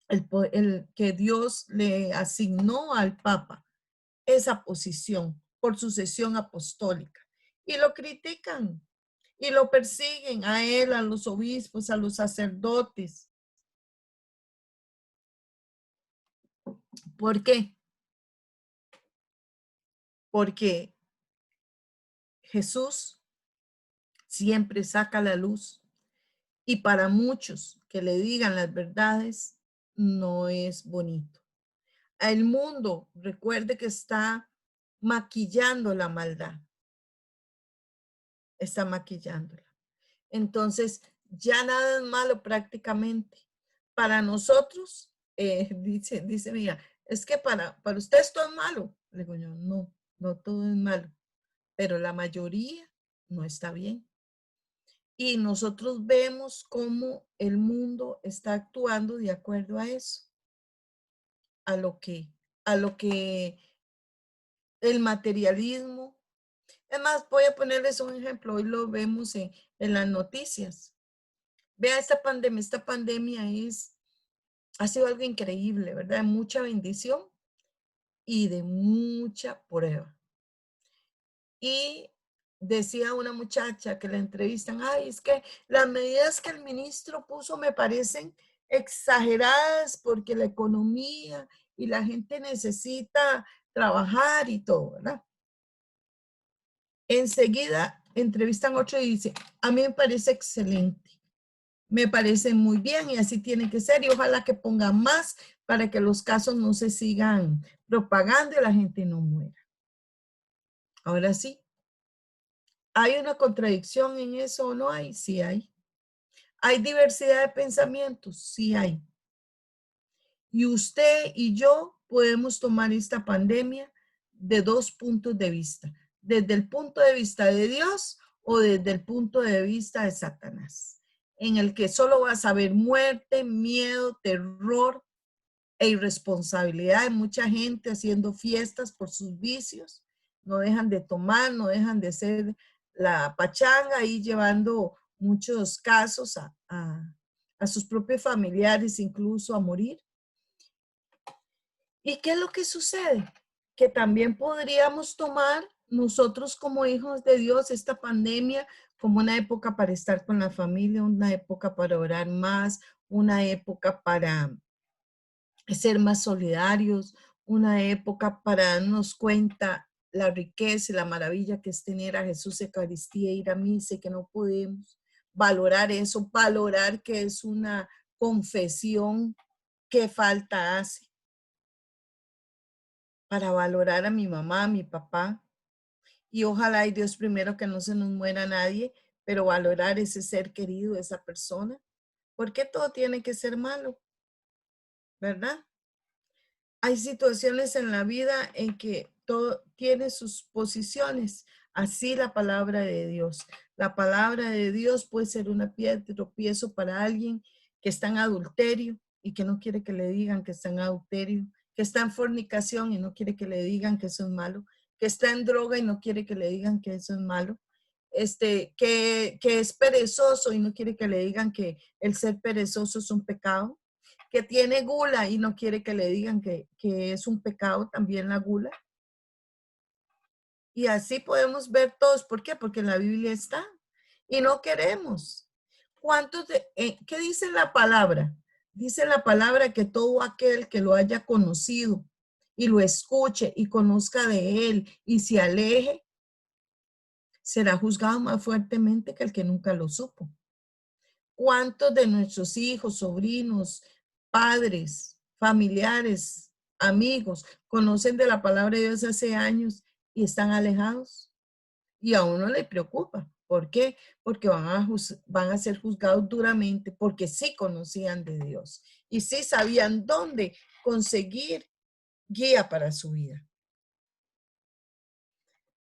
S1: el que Dios le asignó al Papa esa posición por sucesión apostólica. Y lo critican y lo persiguen a él, a los obispos, a los sacerdotes. ¿Por qué? porque Jesús siempre saca la luz y para muchos que le digan las verdades no es bonito. El mundo, recuerde que está maquillando la maldad, está maquillándola. Entonces, ya nada es malo prácticamente. Para nosotros, dice, mira, es que para usted esto es malo. Le digo yo, no, no todo es malo, pero la mayoría no está bien. Y nosotros vemos cómo el mundo está actuando de acuerdo a eso, a lo que el materialismo. Es más, voy a ponerles un ejemplo. Hoy lo vemos en las noticias. Vea esta pandemia ha sido algo increíble, ¿verdad? Mucha bendición y de mucha prueba. Y decía una muchacha que la entrevistan, ay, es que las medidas que el ministro puso me parecen exageradas porque la economía y la gente necesita trabajar y todo, ¿verdad? Enseguida entrevistan a otro y dice, a mí me parece excelente. Me parece muy bien y así tiene que ser y ojalá que pongan más para que los casos no se sigan propagando y la gente no muera. Ahora sí, ¿hay una contradicción en eso o no hay? Sí hay. ¿Hay diversidad de pensamientos? Sí hay. Y usted y yo podemos tomar esta pandemia de dos puntos de vista. Desde el punto de vista de Dios o desde el punto de vista de Satanás, en el que solo vas a ver muerte, miedo, terror e irresponsabilidad de mucha gente haciendo fiestas por sus vicios. No dejan de tomar, no dejan de hacer la pachanga y llevando muchos casos a sus propios familiares, incluso a morir. ¿Y qué es lo que sucede? Que también podríamos tomar nosotros como hijos de Dios esta pandemia como una época para estar con la familia, una época para orar más, una época para ser más solidarios, una época para darnos cuenta la riqueza y la maravilla que es tener a Jesús Eucaristía, ir a misa y que no podemos valorar eso, valorar que es una confesión que falta hace para valorar a mi mamá, a mi papá. Y ojalá y Dios primero que no se nos muera nadie, pero valorar ese ser querido, esa persona. ¿Por qué todo tiene que ser malo? ¿Verdad? Hay situaciones en la vida en que todo tiene sus posiciones. Así la palabra de Dios. La palabra de Dios puede ser una piedra de tropiezo para alguien que está en adulterio y que no quiere que le digan que está en adulterio, que está en fornicación y no quiere que le digan que eso es malo, que está en droga y no quiere que le digan que eso es malo, que es perezoso y no quiere que le digan que el ser perezoso es un pecado, que tiene gula y no quiere que le digan que es un pecado también la gula. Y así podemos ver todos. ¿Por qué? Porque en la Biblia está. Y no queremos. ¿Qué dice la palabra? Dice la palabra que todo aquel que lo haya conocido y lo escuche y conozca de él y se aleje, será juzgado más fuertemente que el que nunca lo supo. ¿Cuántos de nuestros hijos, sobrinos, padres, familiares, amigos conocen de la palabra de Dios hace años y están alejados? Y a uno le preocupa. ¿Por qué? Porque van a ser juzgados duramente porque sí conocían de Dios y sí sabían dónde conseguir guía para su vida.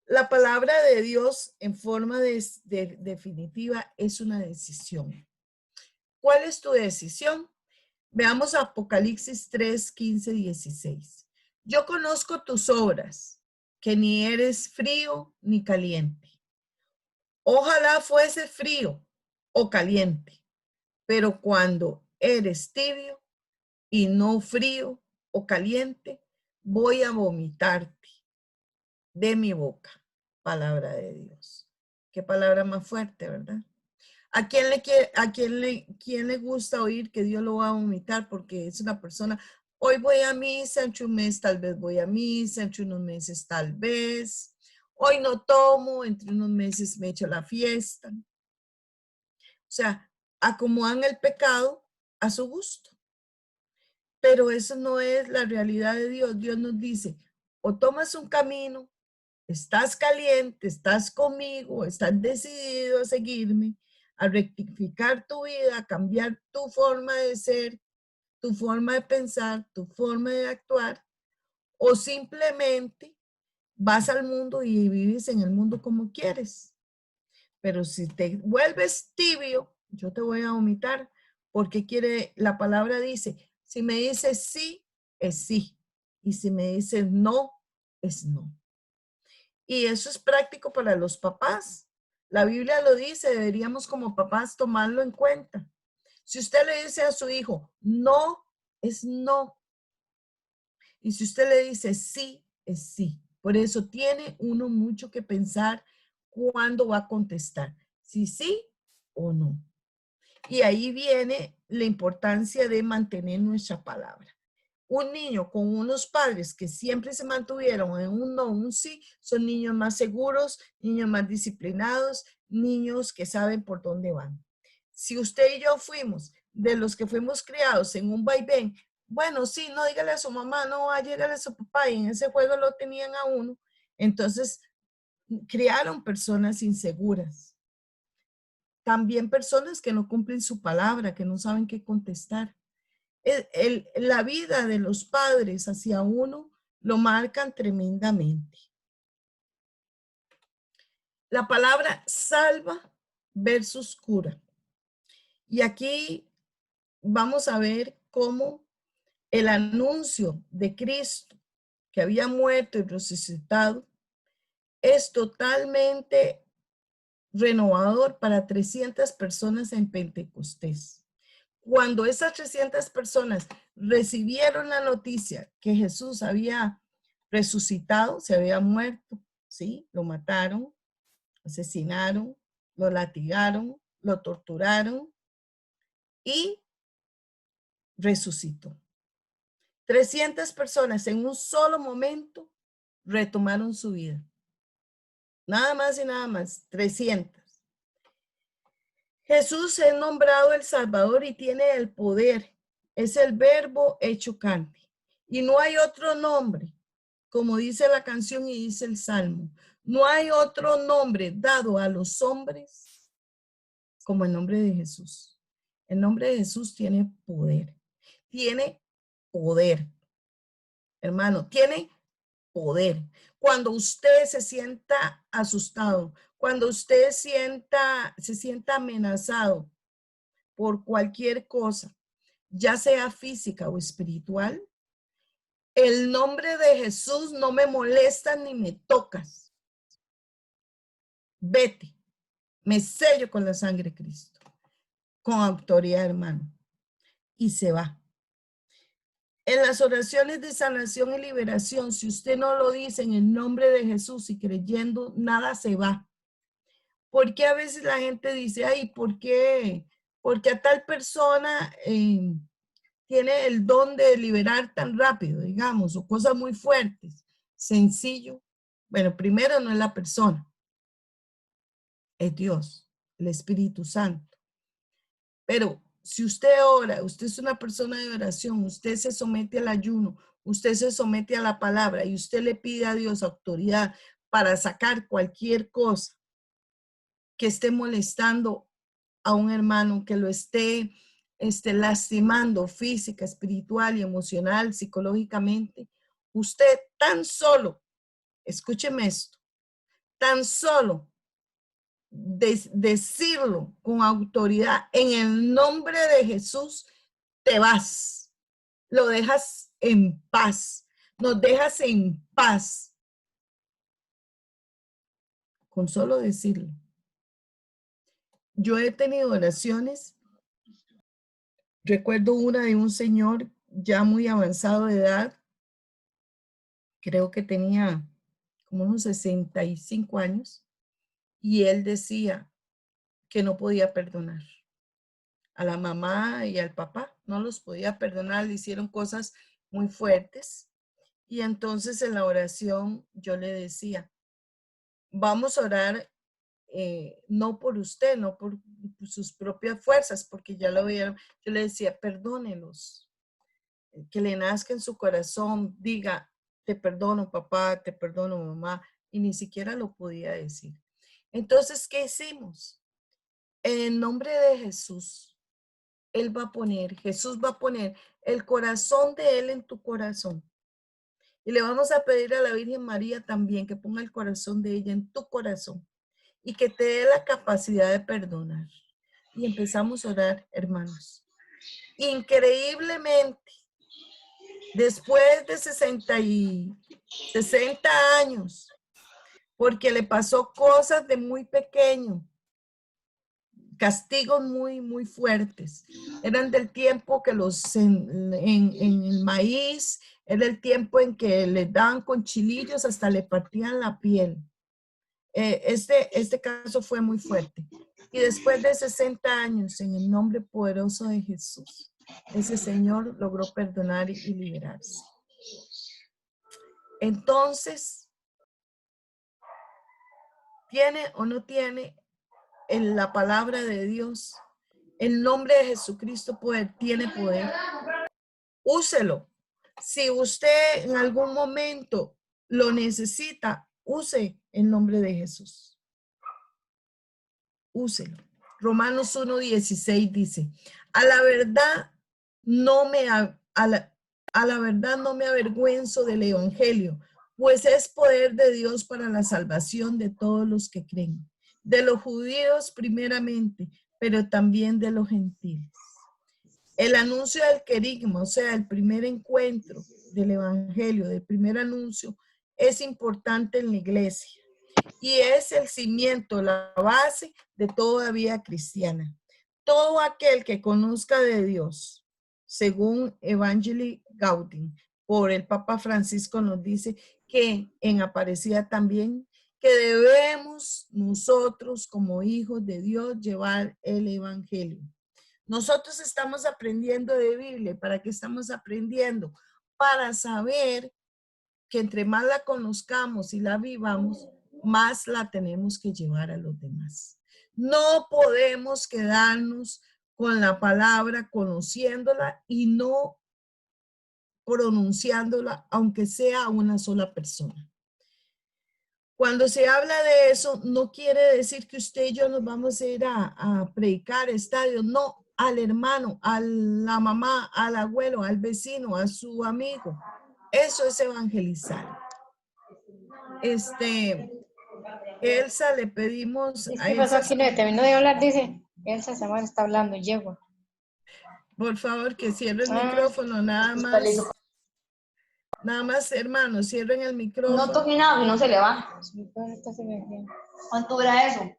S1: La palabra de Dios en forma definitiva es una decisión. ¿Cuál es tu decisión? Veamos Apocalipsis 3, 15, 16. Yo conozco tus obras, que ni eres frío ni caliente. Ojalá fuese frío o caliente, pero cuando eres tibio y no frío o caliente, voy a vomitarte de mi boca. Palabra de Dios. Qué palabra más fuerte, ¿verdad? ¿Quién le gusta oír que Dios lo va a vomitar porque es una persona Hoy voy a misa, entre un mes tal vez voy a misa, entre unos meses tal vez. Hoy no tomo, entre unos meses me echo la fiesta. O sea, acomodan el pecado a su gusto. Pero eso no es la realidad de Dios. Dios nos dice, o tomas un camino, estás caliente, estás conmigo, estás decidido a seguirme, a rectificar tu vida, a cambiar tu forma de ser, tu forma de pensar, tu forma de actuar, o simplemente vas al mundo y vives en el mundo como quieres. Pero si te vuelves tibio, yo te voy a vomitar, porque la palabra dice, si me dices sí, es sí. Y si me dices no, es no. Y eso es práctico para los papás. La Biblia lo dice, deberíamos como papás tomarlo en cuenta. Si usted le dice a su hijo, no, es no. Y si usted le dice sí, es sí. Por eso tiene uno mucho que pensar cuándo va a contestar, si sí o no. Y ahí viene la importancia de mantener nuestra palabra. Un niño con unos padres que siempre se mantuvieron en un no, un sí, son niños más seguros, niños más disciplinados, niños que saben por dónde van. Si usted y yo fuimos de los que fuimos criados en un vaivén, bueno, sí, no dígale a su mamá, no va a llegarle a su papá, y en ese juego lo tenían a uno, entonces criaron personas inseguras. También personas que no cumplen su palabra, que no saben qué contestar. La vida de los padres hacia uno lo marcan tremendamente. La palabra salva versus cura. Y aquí vamos a ver cómo el anuncio de Cristo, que había muerto y resucitado, es totalmente renovador para 300 personas en Pentecostés. Cuando esas 300 personas recibieron la noticia que Jesús había resucitado, se había muerto, ¿sí? Lo mataron, asesinaron, lo latigaron, lo torturaron y resucitó. 300 personas en un solo momento retomaron su vida. Nada más y nada más, 300. Jesús es nombrado el Salvador y tiene el poder. Es el verbo hecho carne. Y no hay otro nombre, como dice la canción y dice el Salmo. No hay otro nombre dado a los hombres como el nombre de Jesús. El nombre de Jesús tiene poder. Tiene poder, hermano, tiene poder. Cuando usted se sienta asustado, cuando usted se sienta amenazado por cualquier cosa, ya sea física o espiritual, el nombre de Jesús no me molesta ni me tocas. Vete, me sello con la sangre de Cristo, con autoridad, hermano, y se va. En las oraciones de sanación y liberación, si usted no lo dice en el nombre de Jesús y creyendo, nada se va. Porque a veces la gente dice, ay, ¿por qué? Porque a tal persona tiene el don de liberar tan rápido, digamos, o cosas muy fuertes. Sencillo. Bueno, primero no es la persona, es Dios, el Espíritu Santo. Pero si usted ora, usted es una persona de oración, usted se somete al ayuno, usted se somete a la palabra y usted le pide a Dios autoridad para sacar cualquier cosa que esté molestando a un hermano, que lo esté lastimando física, espiritual y emocional, psicológicamente, usted tan solo, escúcheme esto, tan solo decirlo con autoridad en el nombre de Jesús, te vas, lo dejas en paz, nos dejas en paz, con solo decirlo. Yo he tenido oraciones. Recuerdo una de un señor ya muy avanzado de edad, creo que tenía como unos 65 años, y él decía que no podía perdonar a la mamá y al papá, no los podía perdonar, le hicieron cosas muy fuertes. Y entonces en la oración yo le decía, vamos a orar no por usted, no por sus propias fuerzas, porque ya lo vieron. Yo le decía, perdónelos, que le nazca en su corazón, diga, te perdono papá, te perdono mamá, y ni siquiera lo podía decir. Entonces, ¿qué hicimos? En nombre de Jesús, Jesús va a poner el corazón de Él en tu corazón. Y le vamos a pedir a la Virgen María también que ponga el corazón de ella en tu corazón y que te dé la capacidad de perdonar. Y empezamos a orar, hermanos. Increíblemente, después de 60 años, porque le pasó cosas de muy pequeño, castigos muy, muy fuertes. Eran del tiempo que en el maíz, era el tiempo en que le daban con chilillos, hasta le partían la piel. Este caso fue muy fuerte. Y después de 60 años, en el nombre poderoso de Jesús, ese señor logró perdonar y liberarse. Entonces, ¿tiene o no tiene en la palabra de Dios, el nombre de Jesucristo tiene poder? Úselo. Si usted en algún momento lo necesita, use el nombre de Jesús. Úselo. Romanos 1:16 dice, a la verdad no me avergüenzo del evangelio, pues es poder de Dios para la salvación de todos los que creen, de los judíos primeramente, pero también de los gentiles. El anuncio del querigma, o sea, el primer encuentro del evangelio, del primer anuncio, es importante en la iglesia y es el cimiento, la base de toda vida cristiana. Todo aquel que conozca de Dios, según Evangelii Gaudium, por el Papa Francisco nos dice que en Aparecida también, que debemos nosotros como hijos de Dios llevar el evangelio. Nosotros estamos aprendiendo de Biblia. ¿Para qué estamos aprendiendo? Para saber que entre más la conozcamos y la vivamos, más la tenemos que llevar a los demás. No podemos quedarnos con la palabra, conociéndola y no pronunciándola, aunque sea una sola persona. Cuando se habla de eso, no quiere decir que usted y yo nos vamos a ir a predicar estadios, no, al hermano, a la mamá, al abuelo, al vecino, a su amigo. Eso es evangelizar. Elsa, le pedimos a
S2: ¿Qué pasó
S1: Elsa,
S2: aquí? Le terminó de hablar, dice. Elsa Samar está hablando, yegua.
S1: por favor, que cierre el micrófono, nada más. Nada más, hermanos, cierren el micrófono.
S3: No toque nada y no se le va. ¿Cuánto dura eso?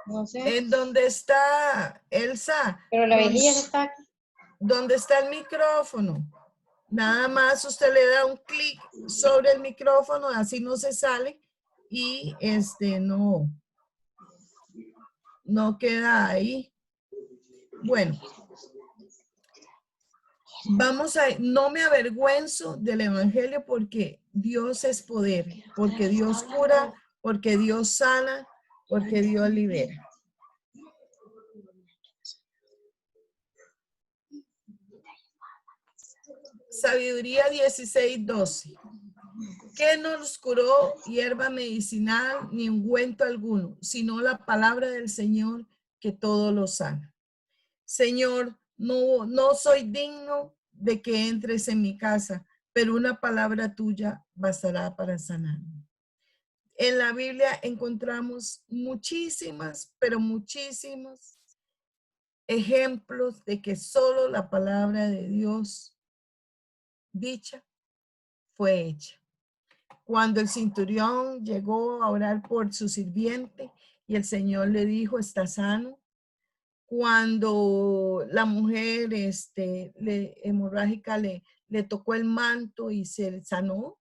S2: No sé.
S1: ¿En dónde está Elsa?
S2: Pero la vejilla está aquí.
S1: ¿Dónde está el micrófono? Nada más usted le da un clic sobre el micrófono, así no se sale y no queda ahí. Bueno, no me avergüenzo del evangelio porque Dios es poder, porque Dios cura, porque Dios sana, porque Dios libera. Sabiduría 16:12. Que no nos curó hierba medicinal ni ungüento alguno, sino la palabra del Señor que todo lo sana. Señor, no soy digno de que entres en mi casa, pero una palabra tuya bastará para sanarme. En la Biblia encontramos muchísimas, pero muchísimos ejemplos de que solo la palabra de Dios dicha fue hecha. Cuando el centurión llegó a orar por su sirviente y el Señor le dijo, está sano. Cuando la mujer hemorrágica le tocó el manto y se sanó.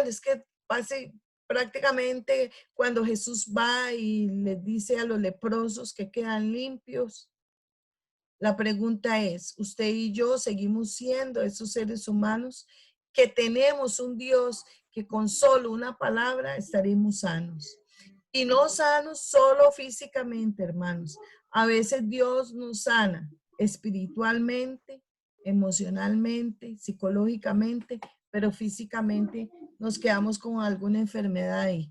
S1: Es que prácticamente cuando Jesús va y les dice a los leprosos que quedan limpios, La pregunta es, ¿usted y yo seguimos siendo esos seres humanos que tenemos un Dios que con solo una palabra estaremos sanos? Y no sanos solo físicamente, hermanos. A veces Dios nos sana espiritualmente, emocionalmente, psicológicamente, pero físicamente nos quedamos con alguna enfermedad ahí.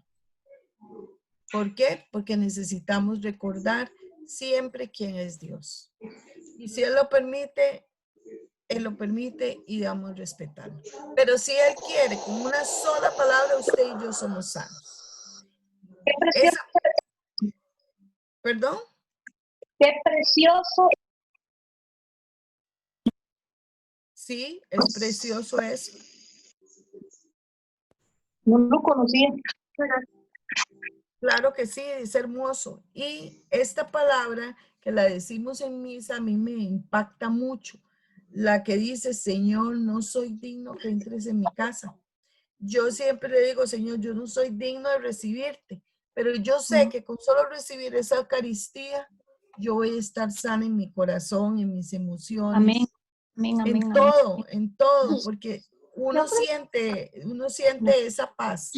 S1: ¿Por qué? Porque necesitamos recordar siempre quién es Dios. Y si Él lo permite y debemos respetarlo. Pero si Él quiere, con una sola palabra, usted y yo somos sanos.
S3: Qué precioso,
S1: ¿Perdón?
S3: qué precioso.
S1: Sí, es precioso eso.
S3: No lo conocía.
S1: Claro que sí, es hermoso. Y esta palabra que la decimos en misa a mí me impacta mucho. La que dice, Señor, no soy digno que entres en mi casa. Yo siempre le digo, Señor, yo no soy digno de recibirte, pero yo sé que con solo recibir esa Eucaristía, yo voy a estar sana en mi corazón, en mis emociones.
S3: Amén. Amén, amén,
S1: En todo, porque uno siente esa paz,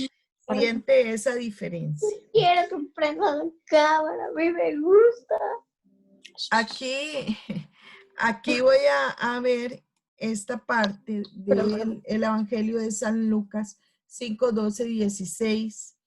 S1: siente esa diferencia.
S2: Quiero que prenda la cámara, a mí me gusta.
S1: Aquí voy a ver esta parte del Evangelio de San Lucas 5, 12, 16,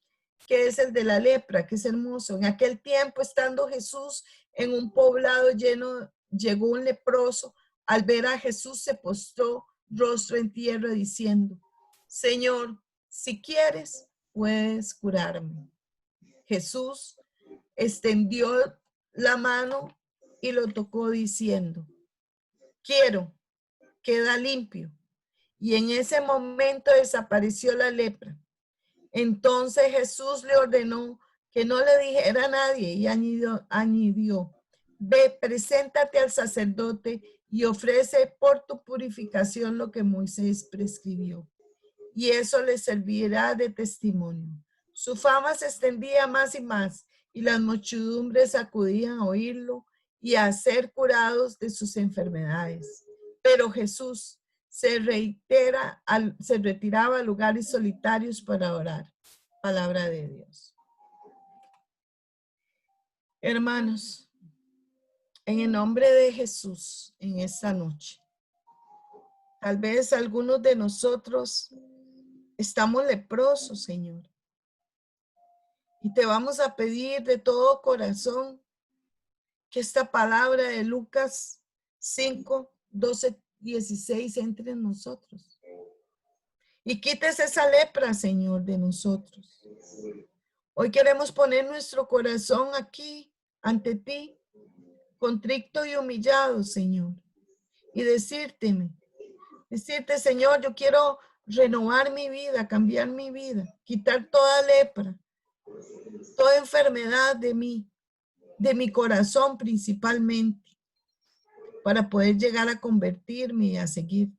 S1: que es el de la lepra, que es hermoso. En aquel tiempo, estando Jesús en un poblado lleno, llegó un leproso. Al ver a Jesús se postró rostro en tierra diciendo, Señor, si quieres, puedes curarme. Jesús extendió la mano y lo tocó diciendo, quiero, queda limpio. Y en ese momento desapareció la lepra. Entonces Jesús le ordenó que no le dijera a nadie y añadió, ve, preséntate al sacerdote y ofrece por tu purificación lo que Moisés prescribió. Y eso le servirá de testimonio. Su fama se extendía más y más y las muchedumbres acudían a oírlo y a ser curados de sus enfermedades. Pero Jesús se retiraba a lugares solitarios para orar. Palabra de Dios. Hermanos, en el nombre de Jesús, en esta noche, tal vez algunos de nosotros estamos leprosos, Señor. Y te vamos a pedir de todo corazón que esta palabra de Lucas 5, 12, 16 entre en nosotros. Y quites esa lepra, Señor, de nosotros. Hoy queremos poner nuestro corazón aquí, ante ti, contrito y humillado, Señor. Y decirte, Señor, yo quiero renovar mi vida, cambiar mi vida, quitar toda lepra, toda enfermedad de mí, de mi corazón principalmente, para poder llegar a convertirme y a seguir.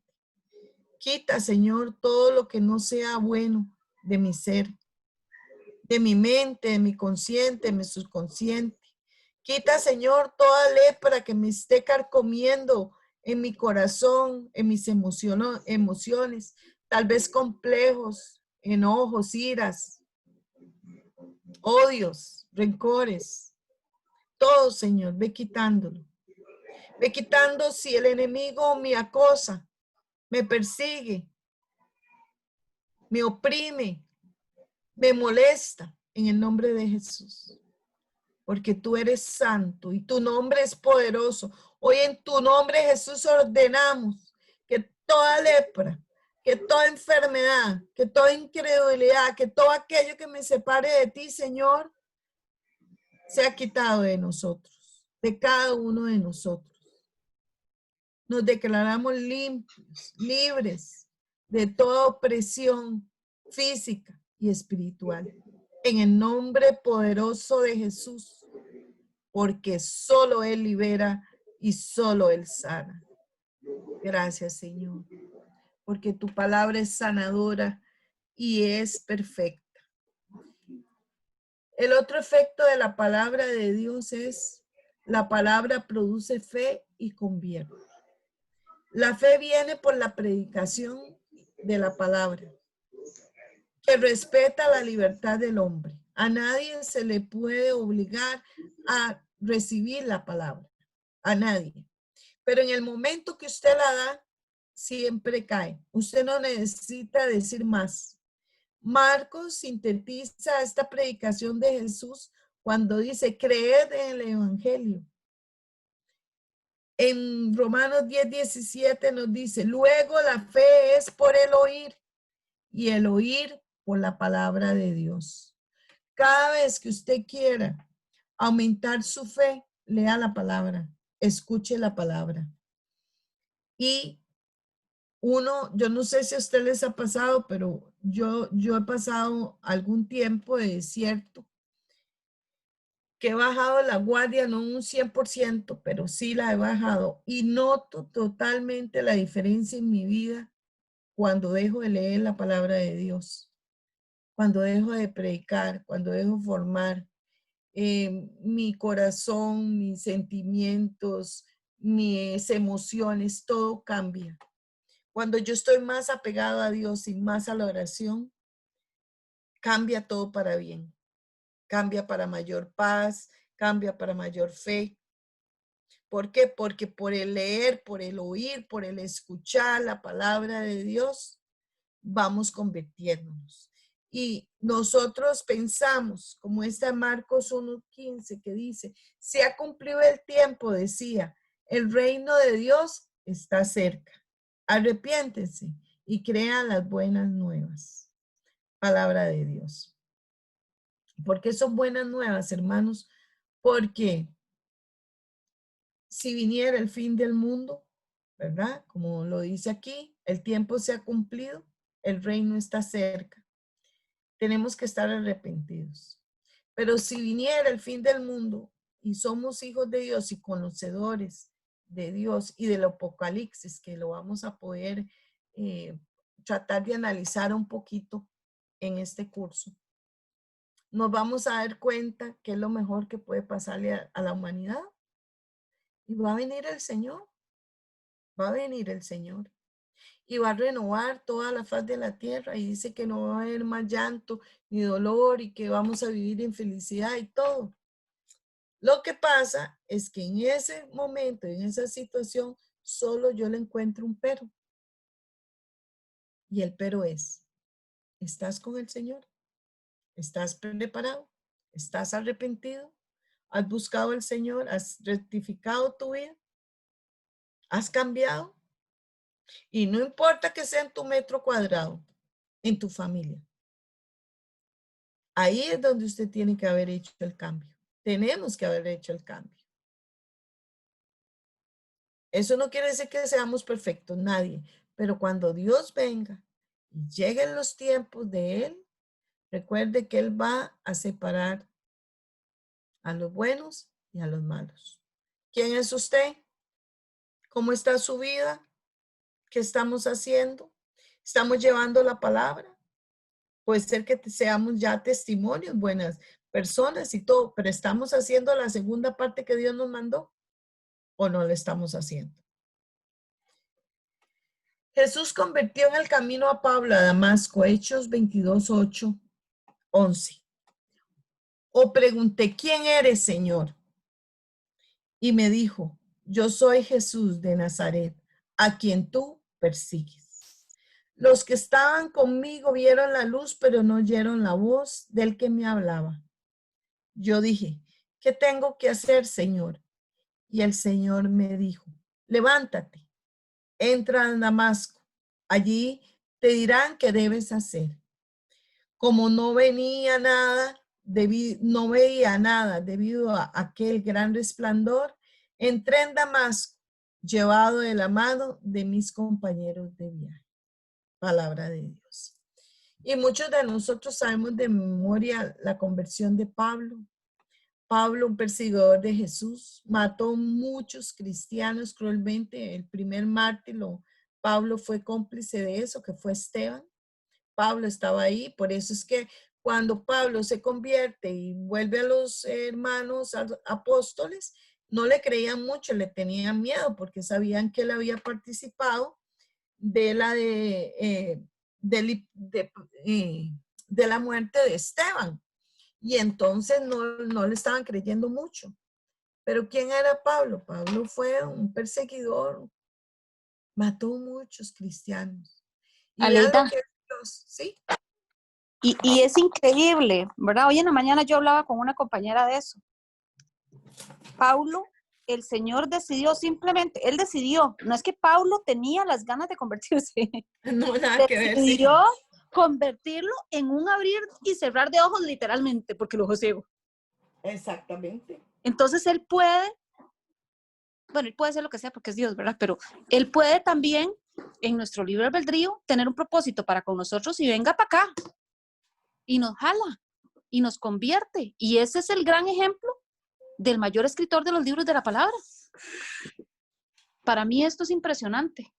S1: Quita, Señor, todo lo que no sea bueno de mi ser, de mi mente, de mi consciente, de mi subconsciente. Quita, Señor, toda lepra que me esté carcomiendo en mi corazón, en mis emociones, tal vez complejos, enojos, iras, odios, rencores. Todo, Señor, ve quitándolo. Ve quitando si el enemigo me acosa, me persigue, me oprime, me molesta, en el nombre de Jesús. Porque tú eres santo y tu nombre es poderoso. Hoy en tu nombre, Jesús, ordenamos que toda lepra, que toda enfermedad, que toda incredulidad, que todo aquello que me separe de ti, Señor, sea quitado de nosotros, de cada uno de nosotros. Nos declaramos limpios, libres de toda opresión física y espiritual. En el nombre poderoso de Jesús, porque solo Él libera y solo Él sana. Gracias, Señor, porque tu palabra es sanadora y es perfecta. El otro efecto de la palabra de Dios es La palabra produce fe y convierte. La fe viene por la predicación de la palabra, que respeta la libertad del hombre. A nadie se le puede obligar a recibir la palabra, a nadie. Pero en el momento que usted la da, siempre cae. Usted no necesita decir más. Marcos sintetiza esta predicación de Jesús cuando dice, creed en el evangelio. En Romanos 10:17 nos dice, luego la fe es por el oír y el oír por la palabra de Dios. Cada vez que usted quiera aumentar su fe, lea la palabra, escuche la palabra. Y yo no sé si a ustedes les ha pasado, pero yo he pasado algún tiempo de desierto, que he bajado la guardia, no un 100%, pero sí la he bajado y noto totalmente la diferencia en mi vida cuando dejo de leer la palabra de Dios, cuando dejo de predicar, cuando dejo de formar. Mi corazón, mis sentimientos, mis emociones, todo cambia. Cuando yo estoy más apegado a Dios y más a la oración, cambia todo para bien. Cambia para mayor paz, cambia para mayor fe. ¿Por qué? Porque por el leer, por el oír, por el escuchar la palabra de Dios, vamos convirtiéndonos. Y nosotros pensamos, como está Marcos 1:15 que dice, se ha cumplido el tiempo, decía, el reino de Dios está cerca. Arrepiéntense y crean las buenas nuevas. Palabra de Dios. ¿Por qué son buenas nuevas, hermanos? Porque si viniera el fin del mundo, ¿verdad? Como lo dice aquí, el tiempo se ha cumplido, el reino está cerca. Tenemos que estar arrepentidos. Pero si viniera el fin del mundo y somos hijos de Dios y conocedores de Dios y del Apocalipsis, que lo vamos a poder tratar de analizar un poquito en este curso, nos vamos a dar cuenta que es lo mejor que puede pasarle a la humanidad. Y va a venir el Señor, va a venir el Señor. Y va a renovar toda la faz de la tierra. Y dice que no va a haber más llanto ni dolor y que vamos a vivir en felicidad y todo. Lo que pasa es que en ese momento, en esa situación, solo yo le encuentro un pero. Y el pero es, ¿estás con el Señor? ¿Estás preparado? ¿Estás arrepentido? ¿Has buscado al Señor? ¿Has rectificado tu vida? ¿Has cambiado? Y no importa que sea en tu metro cuadrado, en tu familia. Ahí es donde usted tiene que haber hecho el cambio. Tenemos que haber hecho el cambio. Eso no quiere decir que seamos perfectos, nadie. Pero cuando Dios venga y lleguen los tiempos de Él, recuerde que Él va a separar a los buenos y a los malos. ¿Quién es usted? ¿Cómo está su vida? ¿Qué estamos haciendo? ¿Estamos llevando la palabra? Puede ser que seamos ya testimonios, buenas personas y todo, pero ¿estamos haciendo la segunda parte que Dios nos mandó o no la estamos haciendo? Jesús convirtió en el camino a Pablo a Damasco, Hechos 22:8, 11. O pregunté, ¿quién eres, Señor? Y me dijo, yo soy Jesús de Nazaret, a quien tú persigues. Los que estaban conmigo vieron la luz, pero no oyeron la voz del que me hablaba. Yo dije, ¿qué tengo que hacer, Señor? Y el Señor me dijo, levántate, entra a Damasco. Allí te dirán qué debes hacer. Como no veía nada debido a aquel gran resplandor, entré en Damasco, llevado de la mano de mis compañeros de viaje. Palabra de Dios. Y muchos de nosotros sabemos de memoria la conversión de Pablo. Pablo, un perseguidor de Jesús, mató muchos cristianos cruelmente. El primer mártir, Pablo fue cómplice de eso, que fue Esteban. Pablo estaba ahí, por eso es que cuando Pablo se convierte y vuelve a los hermanos apóstoles, no le creían mucho, le tenían miedo porque sabían que él había participado de la de la muerte de Esteban. Y entonces no le estaban creyendo mucho. Pero ¿quién era Pablo? Pablo fue un perseguidor, mató muchos cristianos. Y vean lo
S3: Aleida,
S1: que es Dios, ¿sí?
S3: y es increíble, ¿verdad? Hoy en la mañana yo hablaba con una compañera de eso. Paulo, el Señor decidió simplemente, él decidió, no es que Paulo tenía las ganas de convertirse,
S1: No, nada que ver, sí.
S3: decidió convertirlo en un abrir y cerrar de ojos literalmente, porque el ojo es ciego.
S1: Exactamente.
S3: Entonces él puede, bueno, él puede hacer lo que sea porque es Dios, ¿verdad? Pero él puede también, en nuestro libre albedrío, tener un propósito para con nosotros y venga para acá y nos jala y nos convierte. Y ese es el gran ejemplo del mayor escritor de los libros de la palabra. Para mí esto es impresionante,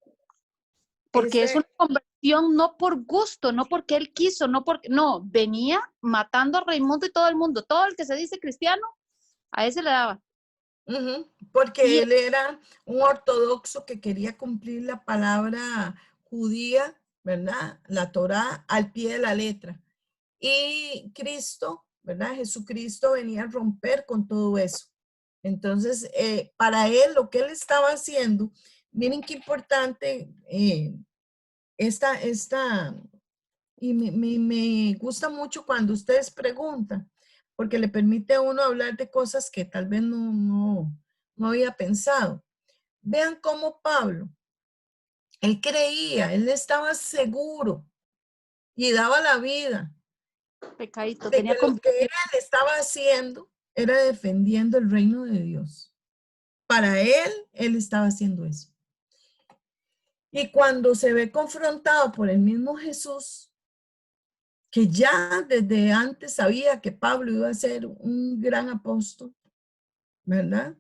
S3: porque es una conversión no por gusto, no porque él quiso, no, venía matando a Raimundo y todo el mundo, todo el que se dice cristiano, a ese le daba.
S1: Porque
S3: Y
S1: él era un ortodoxo que quería cumplir la palabra judía, ¿verdad? La Torá al pie de la letra. Y Cristo, ¿verdad? Jesucristo venía a romper con todo eso. Entonces, para él, lo que él estaba haciendo, miren qué importante y me gusta mucho cuando ustedes preguntan, porque le permite a uno hablar de cosas que tal vez no había pensado. Vean cómo Pablo, él creía, él estaba seguro y daba la vida
S3: pecadito,
S1: de que
S3: tenía
S1: lo que él
S3: convicción.
S1: estaba haciendo era defendiendo el reino de Dios. Para él estaba haciendo eso. Y cuando se ve confrontado por el mismo Jesús, que ya desde antes sabía que Pablo iba a ser un gran apóstol, ¿verdad?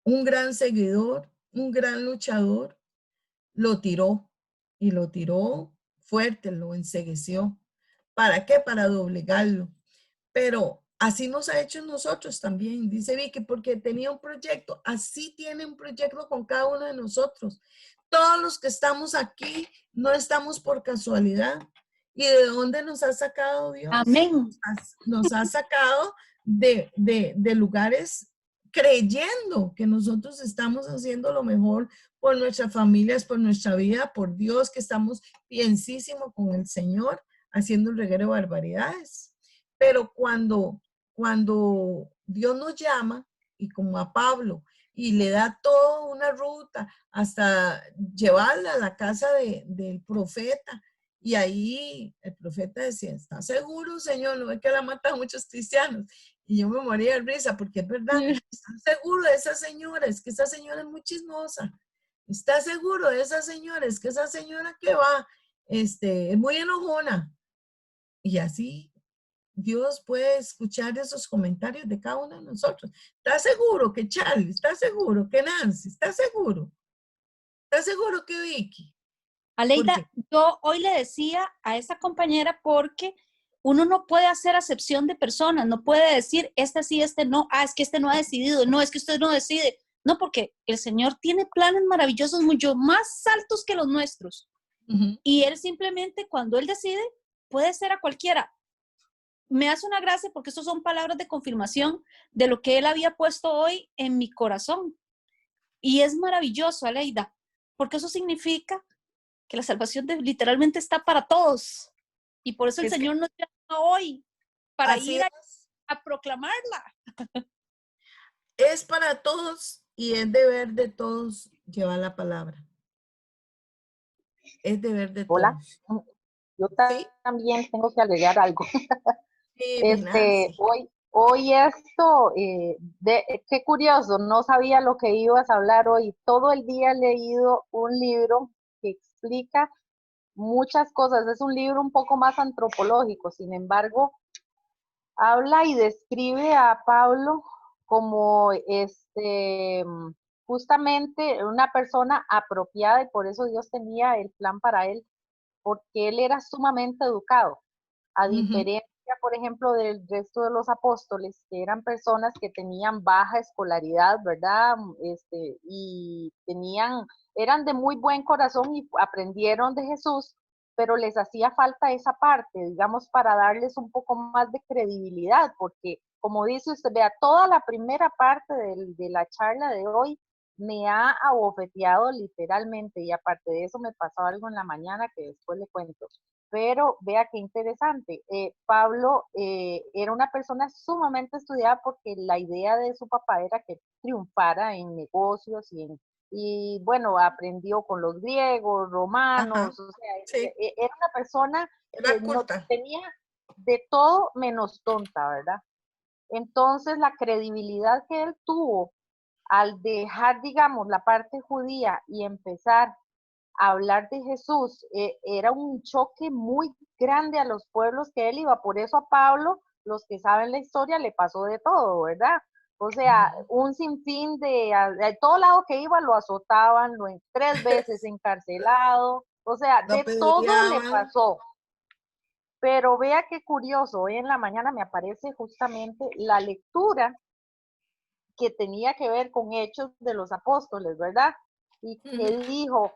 S1: Un gran seguidor, un gran luchador, lo tiró y lo tiró fuerte, lo encegueció. ¿Para qué? Para doblegarlo. Pero así nos ha hecho nosotros también, dice Vicky, porque tenía un proyecto. Así tiene un proyecto con cada uno de nosotros. Todos los que estamos aquí no estamos por casualidad. ¿Y de dónde nos ha sacado Dios?
S3: Amén.
S1: Nos ha sacado de lugares creyendo que nosotros estamos haciendo lo mejor por nuestras familias, por nuestra vida, por Dios, que estamos bienísimo con el Señor, haciendo un reguero de barbaridades. Pero cuando Dios nos llama, y como a Pablo, y le da toda una ruta hasta llevarla a la casa del profeta, y ahí el profeta decía, ¿está seguro, Señor? No es que la matan muchos cristianos. Y yo me moría de risa, porque es verdad, ¿está seguro de esa señora? Es que esa señora es muy chismosa. ¿Está seguro de esa señora? Es que esa señora que va, es muy enojona. Y así Dios puede escuchar esos comentarios de cada uno de nosotros. ¿Estás seguro que Charlie? ¿Estás seguro que Nancy? ¿Estás seguro? ¿Estás seguro que Vicky?
S3: Aleida,
S1: Porque
S3: yo hoy le decía a esa compañera porque uno no puede hacer acepción de personas, no puede decir este sí, este no, es que este no ha decidido, no, es que usted no decide. No, porque el Señor tiene planes maravillosos mucho más altos que los nuestros. Y Él simplemente cuando Él decide, puede ser a cualquiera. Me hace una gracia porque estos son palabras de confirmación de lo que Él había puesto hoy en mi corazón. Y es maravilloso, Aleida, porque eso significa que la salvación literalmente está para todos. Y por eso el
S1: es que
S3: Señor nos llama hoy para
S1: así
S3: ir
S1: es.
S3: a proclamarla.
S1: Es para todos y es deber de todos llevar la palabra. Es deber de
S4: Hola,
S1: todos.
S4: yo
S1: ¿Sí?
S4: también tengo que agregar algo.
S1: Sí, mi Nancy.
S4: Hoy esto, qué curioso, no sabía lo que ibas a hablar hoy. Todo el día he leído un libro que explica muchas cosas. Es un libro un poco más antropológico, sin embargo, habla y describe a Pablo como justamente una persona apropiada y por eso Dios tenía el plan para él, porque él era sumamente educado, a diferencia, por ejemplo, del resto de los apóstoles, que eran personas que tenían baja escolaridad, ¿verdad? Y eran de muy buen corazón y aprendieron de Jesús, pero les hacía falta esa parte, digamos, para darles un poco más de credibilidad, porque como dice usted, vea, toda la primera parte de la charla de hoy me ha abofeteado literalmente, y aparte de eso me pasó algo en la mañana que después le cuento. Pero vea qué interesante. Pablo era una persona sumamente estudiada porque la idea de su papá era que triunfara en negocios y bueno, aprendió con los griegos,
S1: Ajá,
S4: romanos, o sea,
S1: sí,
S4: era una persona
S1: era
S4: que no
S1: culta.
S4: tenía de todo menos tonta, ¿verdad? Entonces la credibilidad que él tuvo al dejar, digamos, la parte judía y empezar hablar de Jesús, era un choque muy grande a los pueblos que él iba. Por eso a Pablo, los que saben la historia, le pasó de todo, ¿verdad? O sea, un sinfín de todo lado que iba lo azotaban, 3 veces encarcelado, o sea,
S1: Lo
S4: de todo le
S1: apedreaban.
S4: pasó. Pero vea qué curioso, hoy en la mañana me aparece justamente la lectura que tenía que ver con Hechos de los Apóstoles, ¿verdad? Y que
S1: Ujú.
S4: dijo,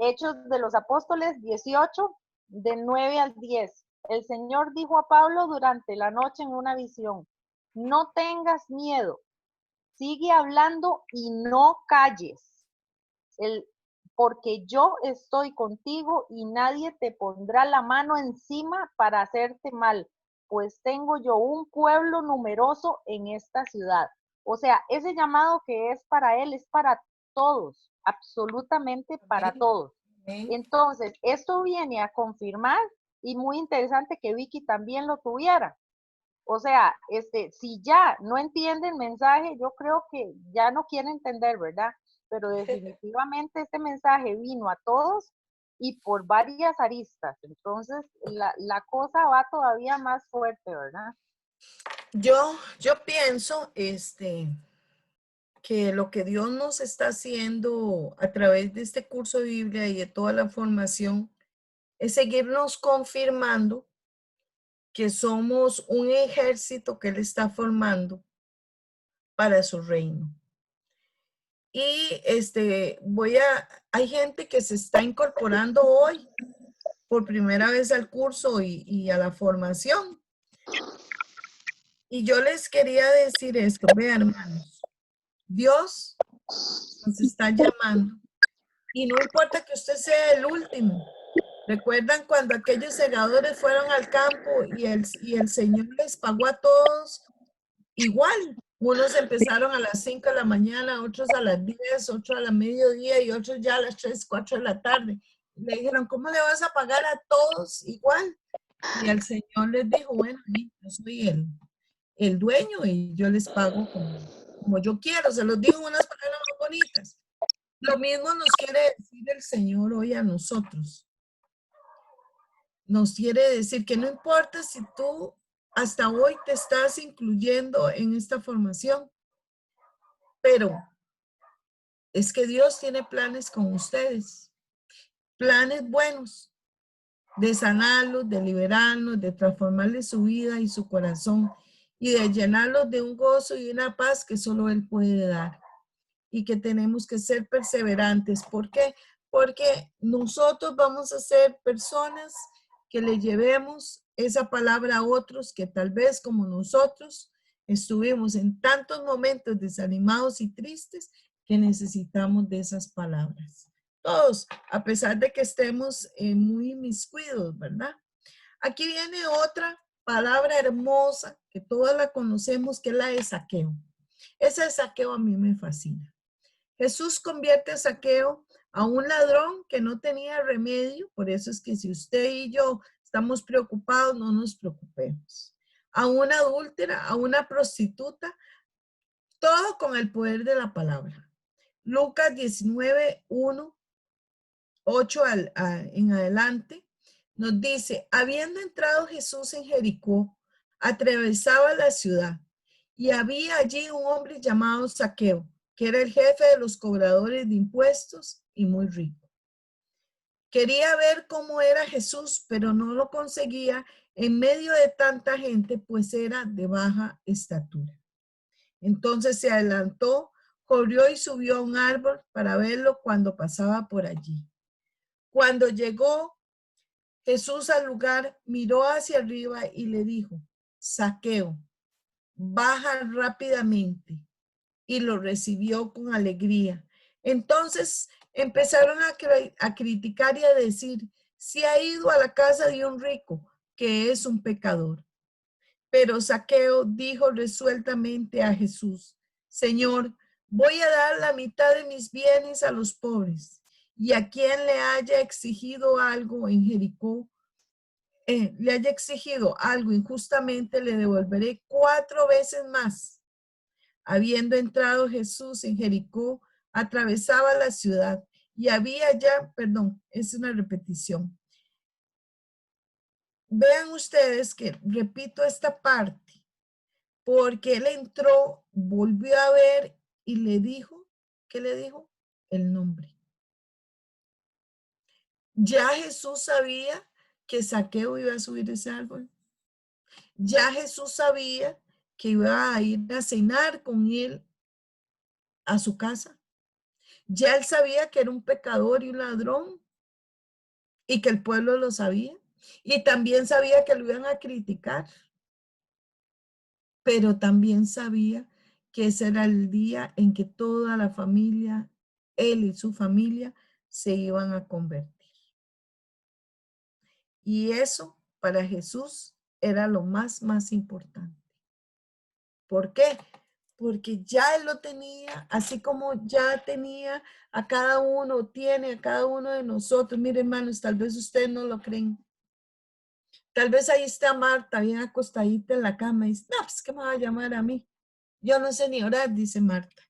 S4: Hechos de los Apóstoles 18, de 9 al 10. El Señor dijo a Pablo durante la noche en una visión, no tengas miedo, sigue hablando y no calles, el, porque yo estoy contigo y nadie te pondrá la mano encima para hacerte mal, pues tengo yo un pueblo numeroso en esta ciudad. O sea, ese llamado que es para él es para todos, absolutamente para
S1: Amén,
S4: todos.
S1: amén.
S4: Entonces, esto viene a confirmar y muy interesante que Vicky también lo tuviera. O sea, si ya no entiende el mensaje, yo creo que ya no quiere entender, ¿verdad? Pero definitivamente este mensaje vino a todos y por varias aristas. Entonces, la cosa va todavía más fuerte, ¿verdad?
S1: Yo pienso, que lo que Dios nos está haciendo a través de este curso de Biblia y de toda la formación es seguirnos confirmando que somos un ejército que Él está formando para su reino. Y hay gente que se está incorporando hoy por primera vez al curso y a la formación. Y yo les quería decir esto, vean hermanos, Dios nos está llamando y no importa que usted sea el último. ¿Recuerdan cuando aquellos segadores fueron al campo y el Señor les pagó a todos igual? Unos empezaron a las 5 de la mañana, otros a las 10, otros a la mediodía y otros ya a las 3, 4 de la tarde. Le dijeron, ¿cómo le vas a pagar a todos igual? Y el Señor les dijo, bueno, yo soy el dueño y yo les pago como yo quiero. Se los digo unas palabras más bonitas. Lo mismo nos quiere decir el Señor hoy a nosotros. Nos quiere decir que no importa si tú hasta hoy te estás incluyendo en esta formación, pero es que Dios tiene planes con ustedes, planes buenos, de sanarlos, de liberarlos, de transformarles su vida y su corazón y de llenarlos de un gozo y una paz que solo Él puede dar. Y que tenemos que ser perseverantes. ¿Por qué? Porque nosotros vamos a ser personas que le llevemos esa palabra a otros que tal vez como nosotros estuvimos en tantos momentos desanimados y tristes que necesitamos de esas palabras. Todos, a pesar de que estemos muy inmiscuidos, ¿verdad? Aquí viene otra palabra hermosa que todas la conocemos, que es la de saqueo. Ese de saqueo a mí me fascina. Jesús convierte a Zaqueo a un ladrón que no tenía remedio, por eso es que si usted y yo estamos preocupados, no nos preocupemos. A una adúltera, a una prostituta, todo con el poder de la palabra. Lucas 19, 1, 8 en adelante, nos dice, habiendo entrado Jesús en Jericó, atravesaba la ciudad y había allí un hombre llamado Zaqueo, que era el jefe de los cobradores de impuestos y muy rico. Quería ver cómo era Jesús, pero no lo conseguía en medio de tanta gente, pues era de baja estatura. Entonces se adelantó, corrió y subió a un árbol para verlo cuando pasaba por allí. Cuando llegó Jesús al lugar, miró hacia arriba y le dijo: Zaqueo, baja rápidamente. Y lo recibió con alegría. Entonces empezaron a criticar y a decir: si ha ido a la casa de un rico, que es un pecador. Pero Zaqueo dijo resueltamente a Jesús: Señor, voy a dar la mitad de mis bienes a los pobres, y a quien le haya exigido algo en Jericó, le haya exigido algo injustamente, le devolveré 4 veces más. Habiendo entrado Jesús en Jericó, atravesaba la ciudad y había ya, perdón, es una repetición. Vean ustedes que repito esta parte, porque él entró, volvió a ver y le dijo, ¿qué le dijo? El nombre. Ya Jesús sabía que Zaqueo iba a subir ese árbol. Ya Jesús sabía que iba a ir a cenar con él a su casa. Ya él sabía que era un pecador y un ladrón y que el pueblo lo sabía. Y también sabía que lo iban a criticar. Pero también sabía que ese era el día en que toda la familia, él y su familia, se iban a convertir. Y eso para Jesús era lo más importante. ¿Por qué? Porque ya él lo tenía, así como ya tenía a cada uno, tiene a cada uno de nosotros. Miren, hermanos, tal vez ustedes no lo creen. Tal vez ahí está Marta, bien acostadita en la cama y dice: no, pues, ¿qué me va a llamar a mí? Yo no sé ni orar, dice Marta.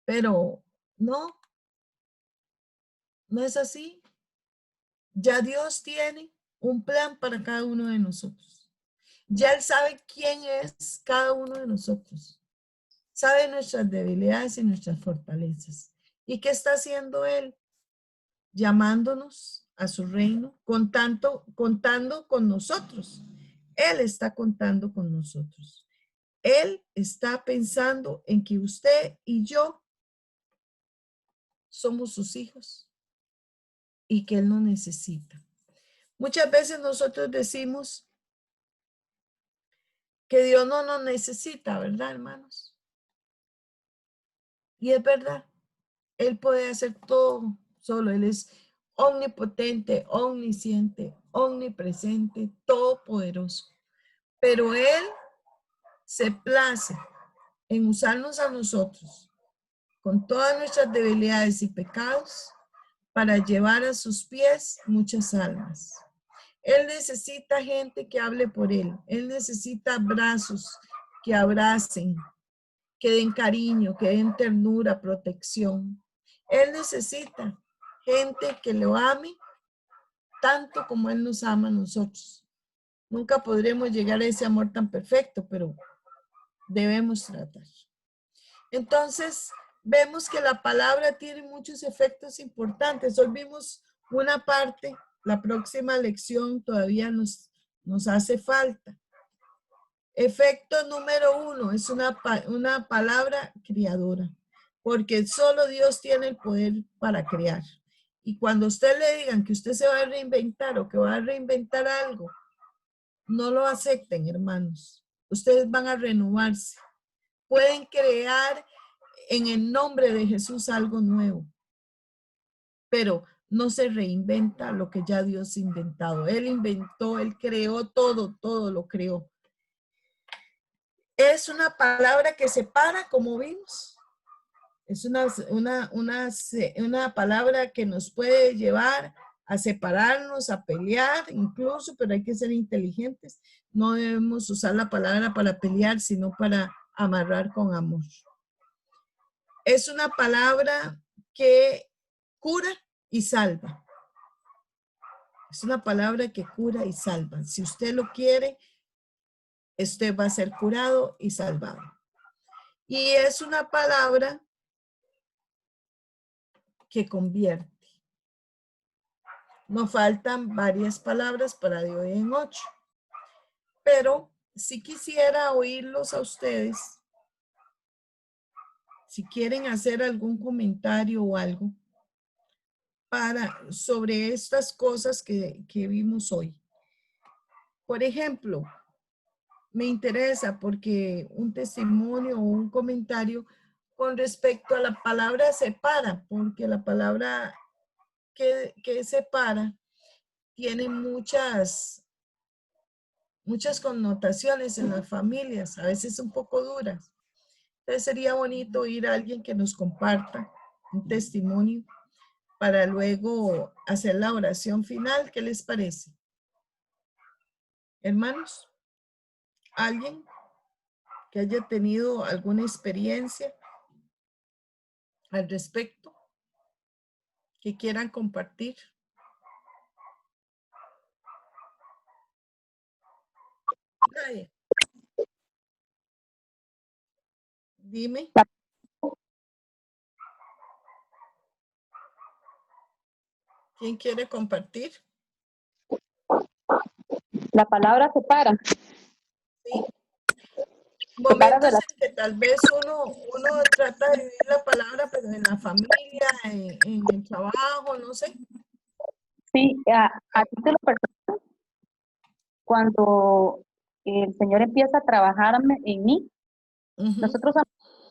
S1: Pero no es así. Ya Dios tiene un plan para cada uno de nosotros. Ya Él sabe quién es cada uno de nosotros. Sabe nuestras debilidades y nuestras fortalezas. ¿Y qué está haciendo Él? Llamándonos a su reino, contando con nosotros. Él está contando con nosotros. Él está pensando en que usted y yo somos sus hijos y que Él nos necesita. Muchas veces nosotros decimos que Dios no nos necesita, ¿verdad, hermanos? Y es verdad, Él puede hacer todo solo. Él es omnipotente, omnisciente, omnipresente, todopoderoso. Pero Él se place en usarnos a nosotros con todas nuestras debilidades y pecados para llevar a sus pies muchas almas. Él necesita gente que hable por él. Él necesita brazos que abracen, que den cariño, que den ternura, protección. Él necesita gente que lo ame tanto como Él nos ama a nosotros. Nunca podremos llegar a ese amor tan perfecto, pero debemos tratar. Entonces, vemos que la palabra tiene muchos efectos importantes. Hoy vimos una parte, la próxima lección todavía nos hace falta. Efecto número 1 es una palabra creadora, porque solo Dios tiene el poder para crear. Y cuando usted le digan que usted se va a reinventar o que va a reinventar algo, no lo acepten, hermanos. Ustedes van a renovarse. Pueden crear en el nombre de Jesús algo nuevo, pero no se reinventa lo que ya Dios ha inventado. Él inventó, Él creó todo lo creó. Es una palabra que separa, como vimos. Es una palabra que nos puede llevar a separarnos, a pelear incluso, pero hay que ser inteligentes. No debemos usar la palabra para pelear, sino para amarrar con amor. Es una palabra que cura y salva. Es una palabra que cura y salva. Si usted lo quiere, usted va a ser curado y salvado. Y es una palabra que convierte. Nos faltan varias palabras para de hoy en 8. Pero si quisiera oírlos a ustedes, si quieren hacer algún comentario o algo sobre estas cosas que vimos hoy. Por ejemplo, me interesa porque un testimonio o un comentario con respecto a la palabra separa, porque la palabra que separa tiene muchas connotaciones en las familias, a veces un poco duras. Entonces sería bonito oír a alguien que nos comparta un testimonio para luego hacer la oración final. ¿Qué les parece? Hermanos, ¿alguien que haya tenido alguna experiencia al respecto que quieran compartir? Nadie. Dime. ¿Quién quiere compartir?
S5: La palabra separa.
S1: Sí.
S5: Separa
S1: Momentos
S5: de la...
S1: en que tal vez uno trata de vivir la palabra, pero en la familia, en el trabajo, no sé.
S5: Sí, a título personal, cuando el Señor empieza a trabajar en mí, nosotros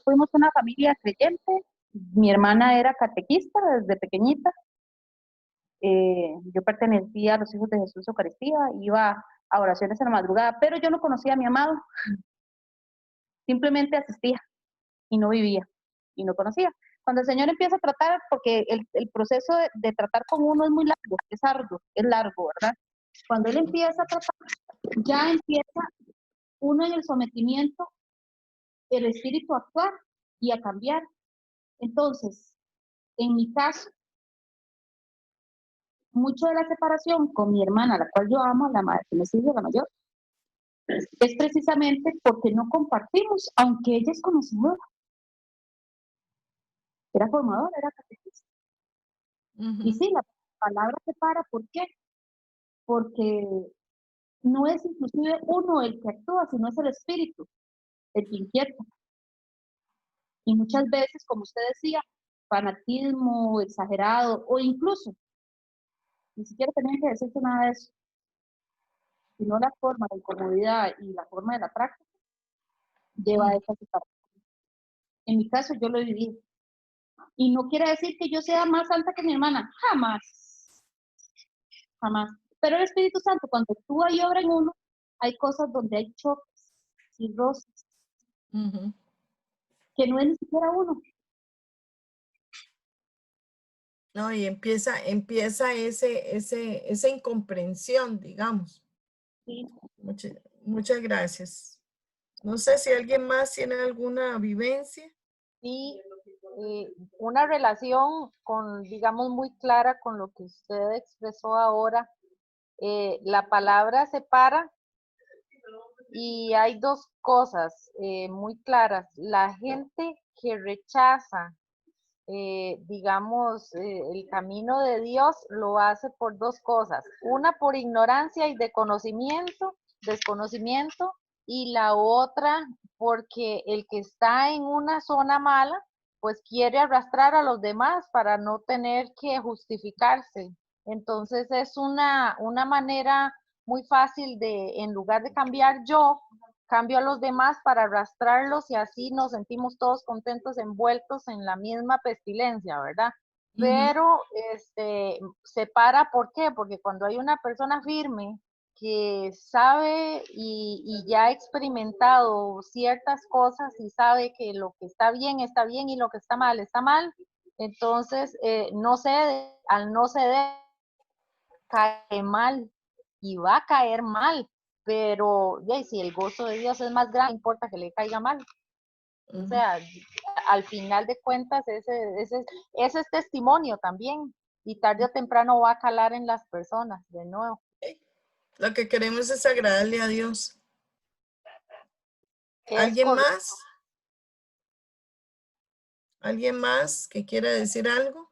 S5: fuimos una familia creyente. Mi hermana era catequista desde pequeñita. Yo pertenecía a los Hijos de Jesús Eucaristía, iba a oraciones en la madrugada, pero yo no conocía a mi amado. Simplemente asistía y no vivía y no conocía. Cuando el Señor empieza a tratar, porque el proceso de tratar con uno es muy largo, es arduo, es largo, ¿verdad? Cuando Él empieza a tratar, ya empieza uno en el sometimiento, el espíritu a actuar y a cambiar. Entonces, en mi caso, mucho de la separación con mi hermana, la cual yo amo, la madre que me sigue, la mayor, es precisamente porque no compartimos, aunque ella es conocedora. Era formadora, era catequista. Y sí, la palabra separa, ¿por qué? Porque no es inclusive uno el que actúa, sino es el espíritu, el que inquieta. Y muchas veces, como usted decía, fanatismo exagerado o incluso, ni siquiera tenía que decirse nada de eso, sino la forma de incomodidad y la forma de la práctica lleva a esa separación. En mi caso, yo lo he vivido. Y no quiere decir que yo sea más alta que mi hermana, jamás, jamás. Pero el Espíritu Santo, cuando actúa y obra en uno, hay cosas donde hay choques y roces, que no es ni siquiera uno.
S1: No, y empieza esa incomprensión, digamos.
S5: Sí.
S1: Muchas gracias. No sé si alguien más tiene alguna vivencia.
S4: Sí, una relación con, digamos, muy clara con lo que usted expresó ahora. La palabra separa y hay dos cosas muy claras. La gente que rechaza, digamos, el camino de Dios lo hace por dos cosas. Una por ignorancia y desconocimiento, y la otra porque el que está en una zona mala, pues quiere arrastrar a los demás para no tener que justificarse. Entonces es una manera muy fácil de, en lugar de cambiar yo, cambio a los demás para arrastrarlos y así nos sentimos todos contentos envueltos en la misma pestilencia, ¿verdad? Pero separa, ¿por qué? Porque cuando hay una persona firme que sabe y ya ha experimentado ciertas cosas y sabe que lo que está bien y lo que está mal, entonces no cede, al no ceder cae mal y va a caer mal, pero ya, si el gozo de Dios es más grande, no importa que le caiga mal. O sea, al final de cuentas, ese es testimonio también, y tarde o temprano va a calar en las personas de nuevo.
S1: Lo que queremos es agradarle a Dios. ¿Alguien más? ¿Alguien más que quiera decir algo?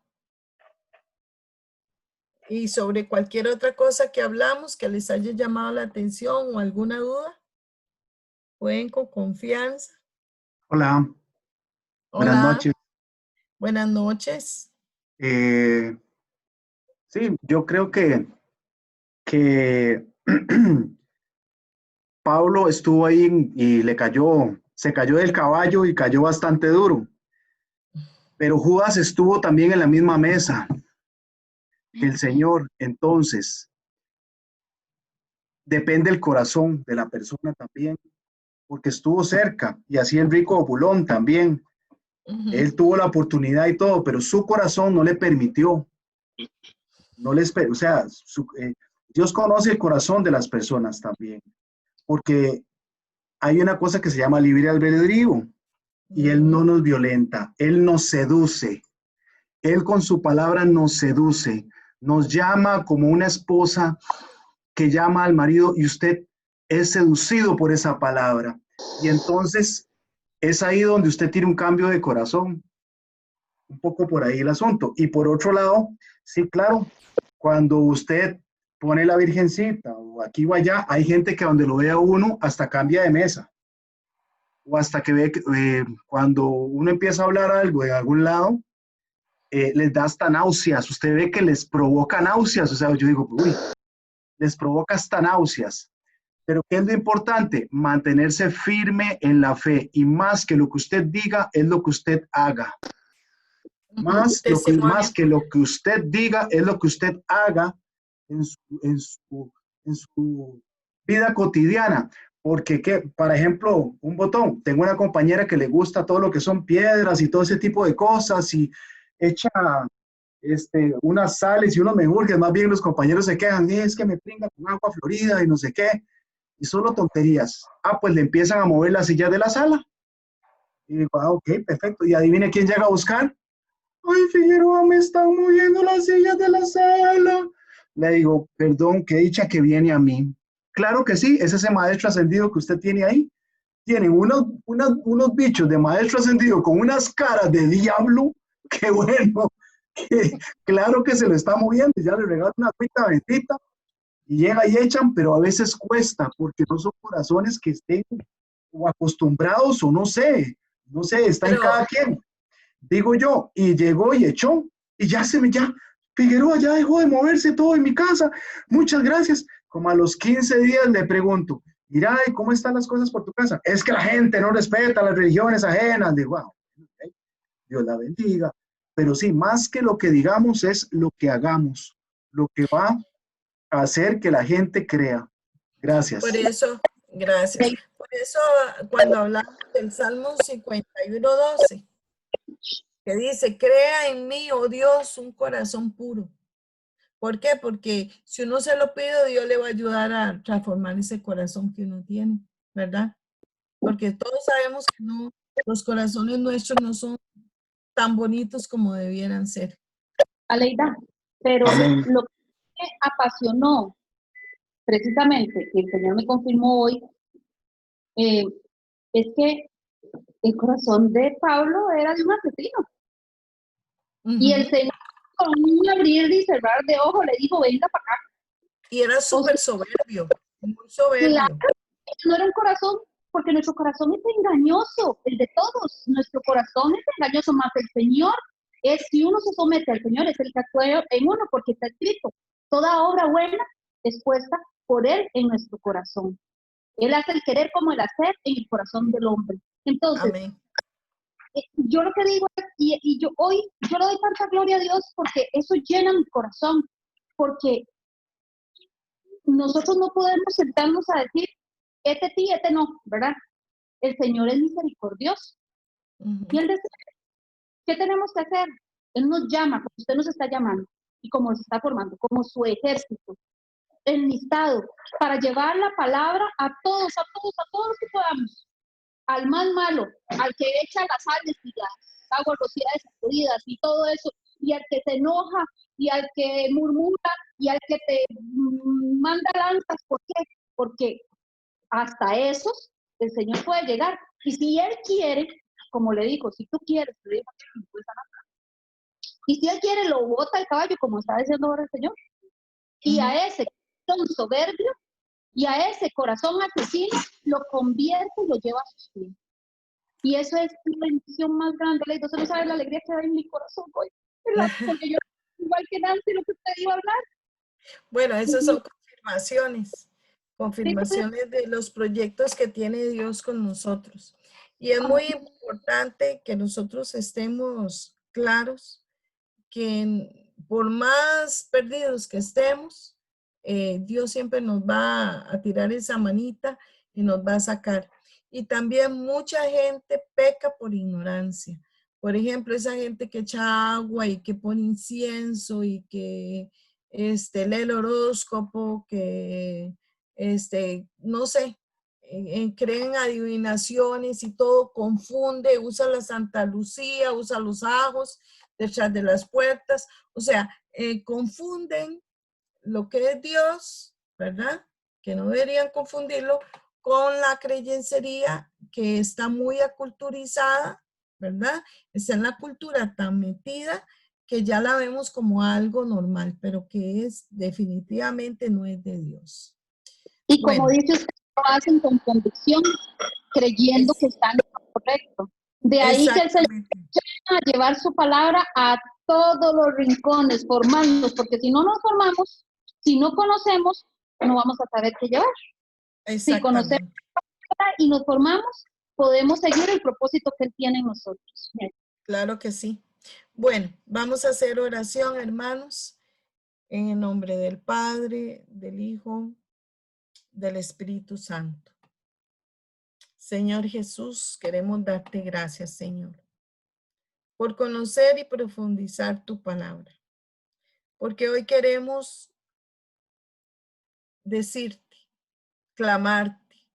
S1: Y sobre cualquier otra cosa que hablamos que les haya llamado la atención o alguna duda, pueden con confianza.
S6: Hola, buenas
S1: Hola,
S6: noches.
S1: buenas noches.
S6: Sí, yo creo que Pablo estuvo ahí y se cayó del caballo y cayó bastante duro. Pero Judas estuvo también en la misma mesa que el Señor. Entonces, depende el corazón de la persona también, porque estuvo cerca y así el rico Obulón también. Él tuvo la oportunidad y todo, pero su corazón no le permitió. No les, o sea, Dios conoce el corazón de las personas también, porque hay una cosa que se llama libre albedrío y Él no nos violenta, Él nos seduce, Él con su palabra nos seduce, nos llama como una esposa que llama al marido y usted es seducido por esa palabra. Y entonces es ahí donde usted tiene un cambio de corazón, un poco por ahí el asunto. Y por otro lado, sí, claro, cuando usted pone la virgencita o aquí o allá, hay gente que donde lo vea uno hasta cambia de mesa. O hasta que ve cuando uno empieza a hablar algo de algún lado, les da hasta náuseas. Usted ve que les provoca náuseas. O sea, yo digo, uy, les provoca hasta náuseas. Pero ¿qué es lo importante? Mantenerse firme en la fe. Y más que lo que usted diga, es lo que usted haga. Más que lo que usted diga, es lo que usted haga en su vida cotidiana. Porque, por ejemplo, un botón, tengo una compañera que le gusta todo lo que son piedras y todo ese tipo de cosas y echa unas sales y unos menjurjes, más bien los compañeros se quejan, es que me pringa con agua florida y no sé qué, y solo tonterías. Pues le empiezan a mover las sillas de la sala. Y digo, ok, perfecto. Y adivine quién llega a buscar. Ay, Figueroa, me están moviendo las sillas de la sala. Le digo, perdón, qué dicha que viene a mí. Claro que sí, es ese maestro ascendido que usted tiene ahí. Tienen unos bichos de maestro ascendido con unas caras de diablo. Qué bueno, claro que se lo está moviendo. Ya le regalo una agüita bendita y llega y echan, pero a veces cuesta porque no son corazones que estén o acostumbrados o no sé, está en cada quien. Digo yo, y llegó y echó, y ya Figueroa ya dejó de moverse todo en mi casa, muchas gracias. Como a los 15 días le pregunto, mira, ¿y cómo están las cosas por tu casa? Es que la gente no respeta las religiones ajenas. Digo, wow, Dios la bendiga. Pero sí, más que lo que digamos es lo que hagamos, lo que va a hacer que la gente crea. Gracias.
S1: Por eso, gracias. Por eso, cuando hablamos del Salmo 51:12, que dice, crea en mí, oh Dios, un corazón puro. ¿Por qué? Porque si uno se lo pide, Dios le va a ayudar a transformar ese corazón que uno tiene, ¿verdad? Porque todos sabemos que no, los corazones nuestros no son tan bonitos como debieran ser.
S5: Aleida, pero
S6: Amén.
S5: lo que me apasionó, precisamente, que el Señor me confirmó hoy, es que el corazón de Pablo era de un asesino. Y el Señor, con un abrir y cerrar de ojos, le dijo, venga para acá.
S1: Y era súper soberbio, muy soberbio.
S5: Claro, no era un corazón, porque nuestro corazón es engañoso, el de todos. Nuestro corazón es engañoso, más el Señor es, si uno se somete al Señor, es el que actúa en uno, porque está escrito, toda obra buena es puesta por Él en nuestro corazón. Él hace el querer como el hacer en el corazón del hombre. Entonces,
S1: amén.
S5: Yo lo que digo es, y yo hoy, yo le doy tanta gloria a Dios porque eso llena mi corazón, porque nosotros no podemos sentarnos a decir, sí, no, ¿verdad? El Señor es misericordioso. Y Él dice, ¿qué tenemos que hacer? Él nos llama, como usted nos está llamando, y como nos está formando, como su ejército, enlistado, para llevar la palabra a todos los que podamos. Al más malo, al que echa las sales y las aguas rociadas sacudidas y todo eso, y al que se enoja, y al que murmura, y al que te manda lanzas. ¿Por qué? Porque hasta esos el Señor puede llegar. Y si Él quiere, como le digo, si tú quieres, le digo, y si Él quiere, lo bota el caballo, como está diciendo ahora el Señor. Y a ese corazón soberbio y a ese corazón asesino lo convierte y lo lleva a sus pies. Y eso es la bendición más grande. Entonces no sabe la alegría que hay en mi corazón hoy, ¿verdad? Porque yo, igual que Nancy, lo que usted iba a hablar.
S1: Bueno, esas son confirmaciones de los proyectos que tiene Dios con nosotros. Y es muy importante que nosotros estemos claros que por más perdidos que estemos, Dios siempre nos va a tirar esa manita y nos va a sacar. Y también mucha gente peca por ignorancia. Por ejemplo, esa gente que echa agua y que pone incienso y que lee el horóscopo, que no sé, creen adivinaciones y todo, confunde, usa la Santa Lucía, usa los ajos detrás de las puertas, o sea, confunden lo que es Dios, ¿verdad? Que no deberían confundirlo con la creyencería que está muy aculturizada, ¿verdad? Está en la cultura tan metida que ya la vemos como algo normal, pero que es definitivamente no es de Dios.
S5: Y como dice usted, lo hacen con convicción, creyendo que están en lo correcto. De ahí que el Señor va a llevar su palabra a todos los rincones, formarnos, porque si no nos formamos, si no conocemos, no vamos a saber qué llevar. Si conocemos y nos formamos, podemos seguir el propósito que Él tiene en nosotros.
S1: Claro que sí. Bueno, vamos a hacer oración, hermanos, en el nombre del Padre, del Hijo, del Espíritu Santo. Señor Jesús, queremos darte gracias, Señor, por conocer y profundizar tu palabra, porque hoy queremos decirte, clamarte,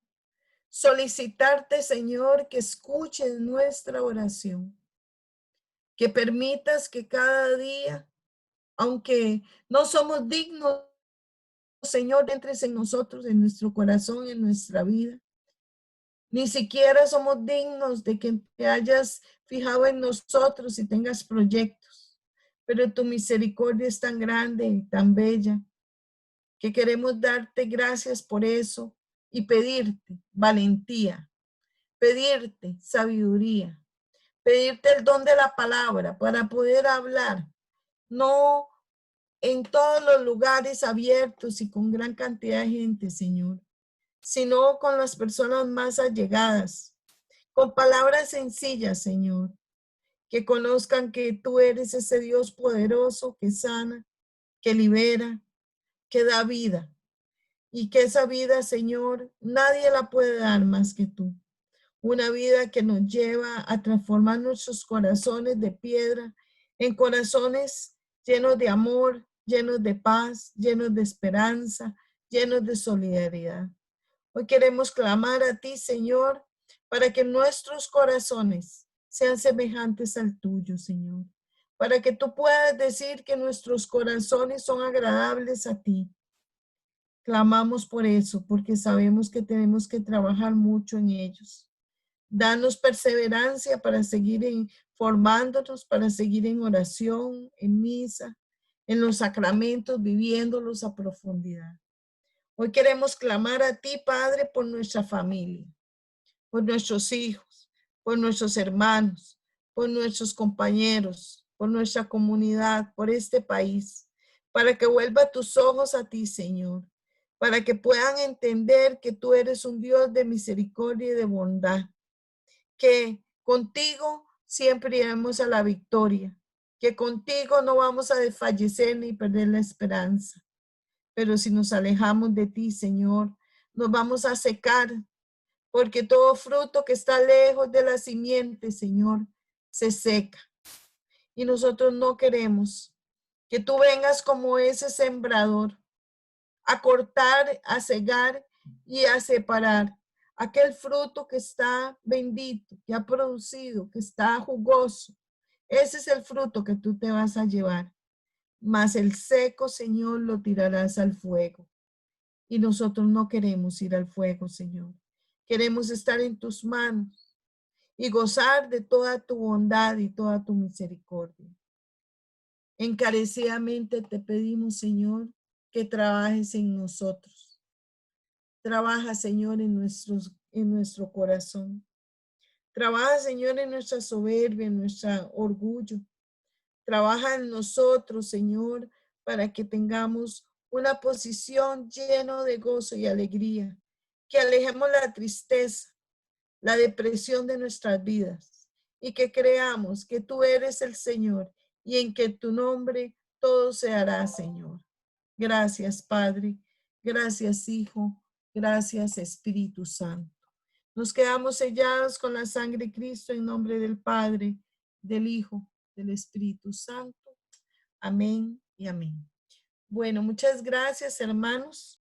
S1: solicitarte, Señor, que escuches nuestra oración, que permitas que cada día, aunque no somos dignos, Señor, entres en nosotros, en nuestro corazón, en nuestra vida. Ni siquiera somos dignos de que te hayas fijado en nosotros y tengas proyectos, pero tu misericordia es tan grande y tan bella que queremos darte gracias por eso y pedirte valentía, pedirte sabiduría, pedirte el don de la palabra para poder hablar, no en todos los lugares abiertos y con gran cantidad de gente, Señor, sino con las personas más allegadas, con palabras sencillas, Señor, que conozcan que tú eres ese Dios poderoso que sana, que libera, que da vida, y que esa vida, Señor, nadie la puede dar más que tú. Una vida que nos lleva a transformar nuestros corazones de piedra en corazones llenos de amor, llenos de paz, llenos de esperanza, llenos de solidaridad. Hoy queremos clamar a ti, Señor, para que nuestros corazones sean semejantes al tuyo, Señor. Para que tú puedas decir que nuestros corazones son agradables a ti. Clamamos por eso, porque sabemos que tenemos que trabajar mucho en ellos. Danos perseverancia para seguir formándonos, para seguir en oración, en misa, en los sacramentos, viviéndolos a profundidad. Hoy queremos clamar a ti, Padre, por nuestra familia, por nuestros hijos, por nuestros hermanos, por nuestros compañeros, por nuestra comunidad, por este país, para que vuelva tus ojos a ti, Señor, para que puedan entender que tú eres un Dios de misericordia y de bondad, que contigo siempre iremos a la victoria, que contigo no vamos a desfallecer ni perder la esperanza. Pero si nos alejamos de ti, Señor, nos vamos a secar, porque todo fruto que está lejos de la simiente, Señor, se seca. Y nosotros no queremos que tú vengas como ese sembrador a cortar, a cegar y a separar aquel fruto que está bendito, que ha producido, que está jugoso. Ese es el fruto que tú te vas a llevar. Mas el seco, Señor, lo tirarás al fuego. Y nosotros no queremos ir al fuego, Señor. Queremos estar en tus manos y gozar de toda tu bondad y toda tu misericordia. Encarecidamente te pedimos, Señor, que trabajes en nosotros. Trabaja, Señor, en nuestro corazón. Trabaja, Señor, en nuestra soberbia, en nuestro orgullo. Trabaja en nosotros, Señor, para que tengamos una posición llena de gozo y alegría. Que alejemos la tristeza, la depresión de nuestras vidas y que creamos que tú eres el Señor y en que tu nombre todo se hará, Señor. Gracias, Padre. Gracias, Hijo. Gracias, Espíritu Santo. Nos quedamos sellados con la sangre de Cristo en nombre del Padre, del Hijo, del Espíritu Santo. Amén y amén. Bueno, muchas gracias, hermanos.